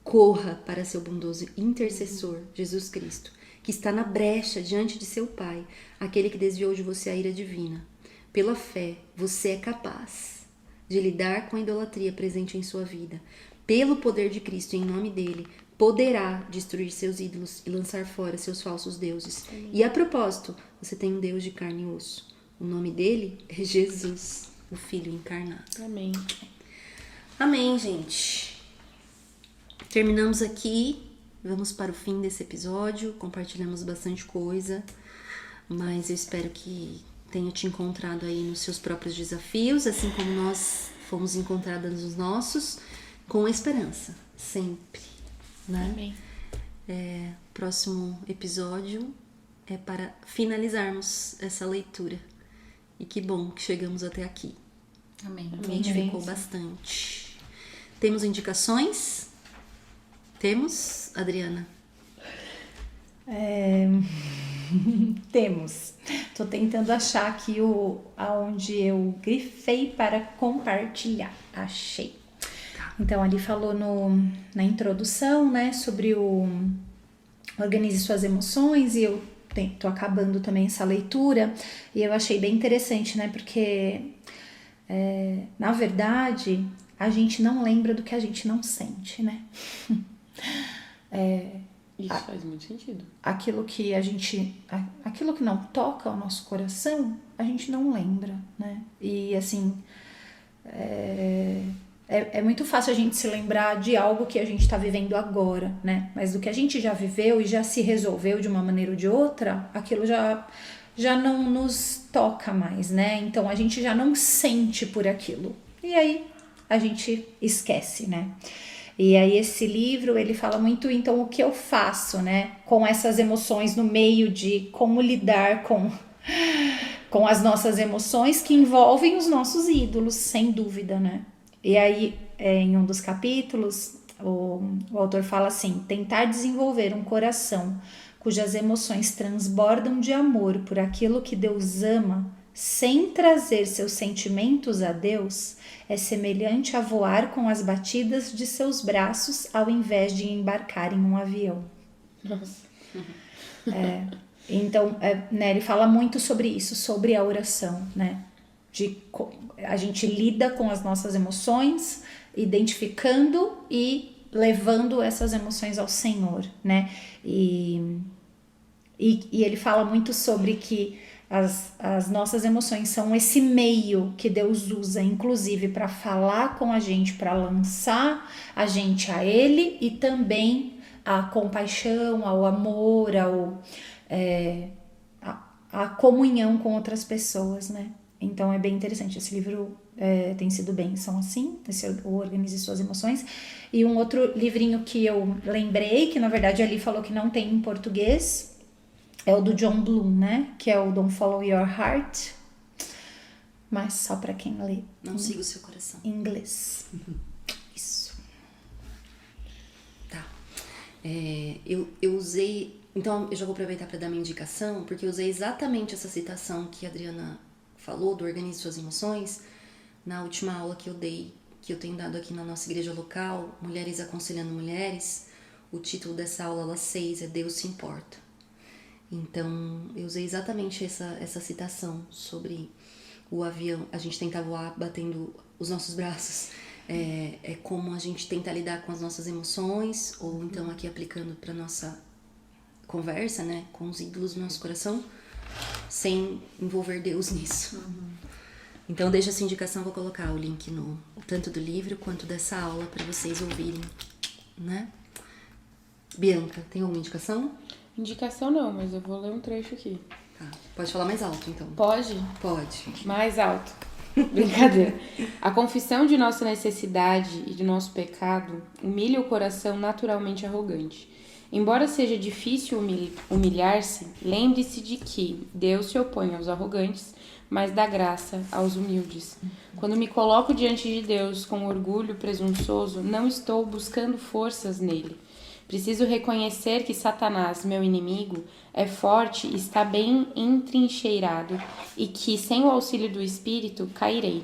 corra para seu bondoso intercessor, Jesus Cristo, que está na brecha diante de seu Pai, aquele que desviou de você a ira divina. Pela fé, você é capaz de lidar com a idolatria presente em sua vida. Pelo poder de Cristo, em nome dele, poderá destruir seus ídolos e lançar fora seus falsos deuses. Amém. E a propósito, você tem um Deus de carne e osso. O nome dele é Jesus, o Filho encarnado. Amém. Amém, gente. Terminamos aqui. Vamos para o fim desse episódio. Compartilhamos bastante coisa, mas eu espero que tenha te encontrado aí nos seus próprios desafios, assim como nós fomos encontradas nos nossos, com esperança, sempre, né? Amém. Próximo episódio é para finalizarmos essa leitura. E que bom que chegamos até aqui. Amém. A gente ficou bastante. Temos indicações? Temos, Adriana? Temos. Tô tentando achar aqui aonde eu grifei para compartilhar. Achei. Então, ali falou na introdução, né, sobre organize suas emoções, e eu tô acabando também essa leitura, e eu achei bem interessante, né, porque, na verdade, a gente não lembra do que a gente não sente, né? Isso faz muito sentido. Aquilo que não toca o nosso coração, a gente não lembra, né? E, assim, é muito fácil a gente se lembrar de algo que a gente está vivendo agora, né? Mas do que a gente já viveu e já se resolveu de uma maneira ou de outra, aquilo já não nos toca mais, né? Então a gente já não sente por aquilo. E aí a gente esquece, né? E aí esse livro, ele fala muito, então, o que eu faço, né? Com essas emoções, no meio de como lidar com as nossas emoções que envolvem os nossos ídolos, sem dúvida, né? E aí, em um dos capítulos, o autor fala assim: tentar desenvolver um coração cujas emoções transbordam de amor por aquilo que Deus ama, sem trazer seus sentimentos a Deus, é semelhante a voar com as batidas de seus braços ao invés de embarcar em um avião. Nossa. Então, né, ele fala muito sobre isso, sobre a oração, né? A gente lida com as nossas emoções, identificando e levando essas emoções ao Senhor, né? E ele fala muito sobre que as nossas emoções são esse meio que Deus usa, inclusive, para falar com a gente, para lançar a gente a Ele, e também a compaixão, ao amor, a comunhão com outras pessoas, né? Então é bem interessante. Esse livro tem sido bênção, assim, o Organize Suas Emoções. E um outro livrinho que eu lembrei, que na verdade ali falou que não tem em português, é o do John Bloom, né? Que é o Don't Follow Your Heart. Mas só para quem lê. Não siga o seu coração. Em inglês. Isso. Tá. Eu usei... Então, eu já vou aproveitar para dar minha indicação, porque eu usei exatamente essa citação que a Adriana falou, do Organize Suas Emoções, na última aula que eu dei, que eu tenho dado aqui na nossa igreja local, Mulheres Aconselhando Mulheres. O título dessa aula 6 é Deus se Importa. Então, eu usei exatamente essa citação sobre o avião. A gente tenta voar batendo os nossos braços. É como a gente tenta lidar com as nossas emoções, ou então aqui aplicando para nossa conversa, né, com os ídolos do nosso coração, sem envolver Deus nisso. Então, deixa essa indicação, vou colocar o link tanto do livro quanto dessa aula para vocês ouvirem, né? Bianca, tem alguma indicação? Indicação não, mas eu vou ler um trecho aqui. Tá. Pode falar mais alto, então. Pode? Pode. Mais alto. Brincadeira. A confissão de nossa necessidade e de nosso pecado humilha o coração naturalmente arrogante. Embora seja difícil humilhar-se, lembre-se de que Deus se opõe aos arrogantes, mas dá graça aos humildes. Quando me coloco diante de Deus com orgulho presunçoso, não estou buscando forças nele. Preciso reconhecer que Satanás, meu inimigo, é forte e está bem entrincheirado, e que, sem o auxílio do Espírito, cairei.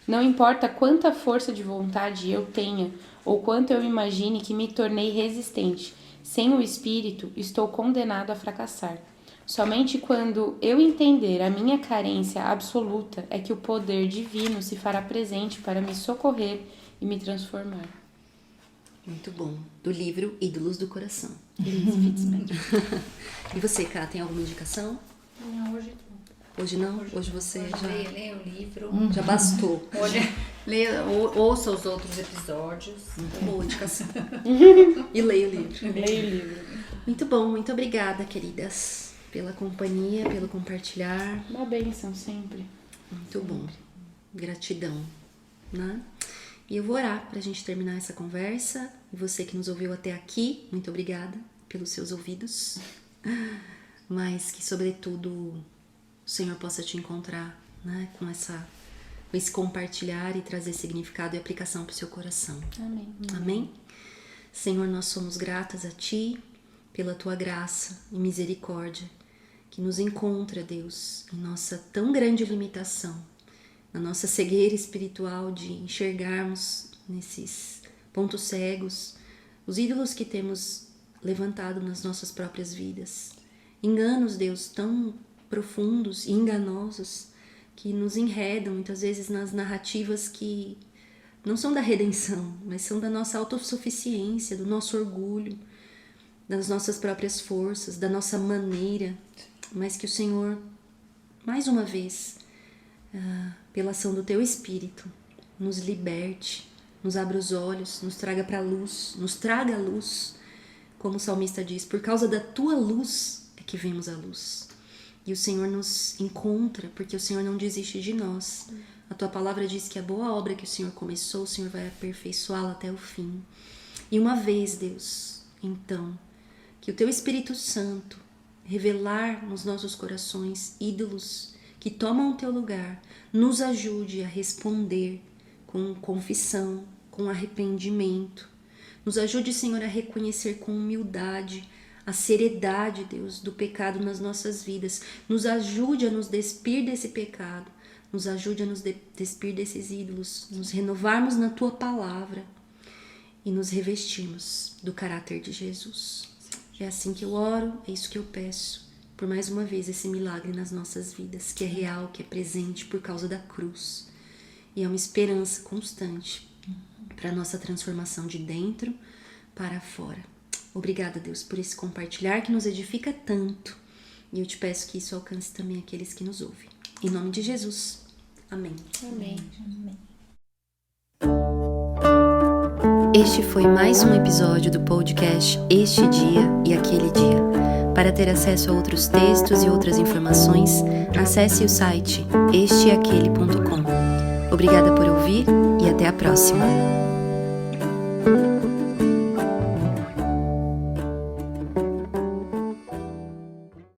Não importa quanta força de vontade eu tenha, ou quanto eu imagine que me tornei resistente, Sem o Espírito, estou condenado a fracassar. Somente quando eu entender a minha carência absoluta é que o poder divino se fará presente para me socorrer e me transformar. Muito bom. Do livro Ídolos do Coração. E você, Cá, tem alguma indicação? Não, hoje não. Hoje não? Hoje você hoje já... Leia o livro. Já bastou. Hoje, ouça os outros episódios. Boa indicação. E leia o livro. Leia o livro. Muito bom. Muito obrigada, queridas, pela companhia, pelo compartilhar. Uma bênção sempre. Muito bom. Gratidão, né? E eu vou orar pra gente terminar essa conversa. E você que nos ouviu até aqui, muito obrigada pelos seus ouvidos. Mas que, sobretudo, o Senhor possa te encontrar, né? Com esse compartilhar e trazer significado e aplicação pro seu coração. Amém. Amém? Senhor, nós somos gratas a Ti pela Tua graça e misericórdia que nos encontra, Deus, em nossa tão grande limitação, na nossa cegueira espiritual de enxergarmos nesses pontos cegos os ídolos que temos levantado nas nossas próprias vidas. Enganos, Deus, tão profundos e enganosos que nos enredam muitas vezes nas narrativas que não são da redenção, mas são da nossa autossuficiência, do nosso orgulho, das nossas próprias forças, da nossa maneira, mas que o Senhor, mais uma vez, pela ação do Teu Espírito, nos liberte, nos abra os olhos, nos traga para a luz, nos traga a luz, como o salmista diz, por causa da Tua luz é que vemos a luz. E o Senhor nos encontra, porque o Senhor não desiste de nós. A Tua palavra diz que a boa obra que o Senhor começou, o Senhor vai aperfeiçoá-la até o fim. E uma vez, Deus, então, que o Teu Espírito Santo revelar nos nossos corações ídolos que tomam o Teu lugar, nos ajude a responder com confissão, com arrependimento. Nos ajude, Senhor, a reconhecer com humildade a seriedade, Deus, do pecado nas nossas vidas. Nos ajude a nos despir desse pecado. Nos ajude a nos despir desses ídolos. Nos renovarmos na Tua palavra e nos revestirmos do caráter de Jesus. É assim que eu oro, é isso que eu peço. Por mais uma vez esse milagre nas nossas vidas, que é real, que é presente por causa da cruz. E é uma esperança constante para a nossa transformação de dentro para fora. Obrigada, Deus, por esse compartilhar que nos edifica tanto. E eu te peço que isso alcance também aqueles que nos ouvem. Em nome de Jesus. Amém. Amém. Este foi mais um episódio do podcast Este Dia e Aquele Dia. Para ter acesso a outros textos e outras informações, acesse o site esteaquele.com. Obrigada por ouvir e até a próxima.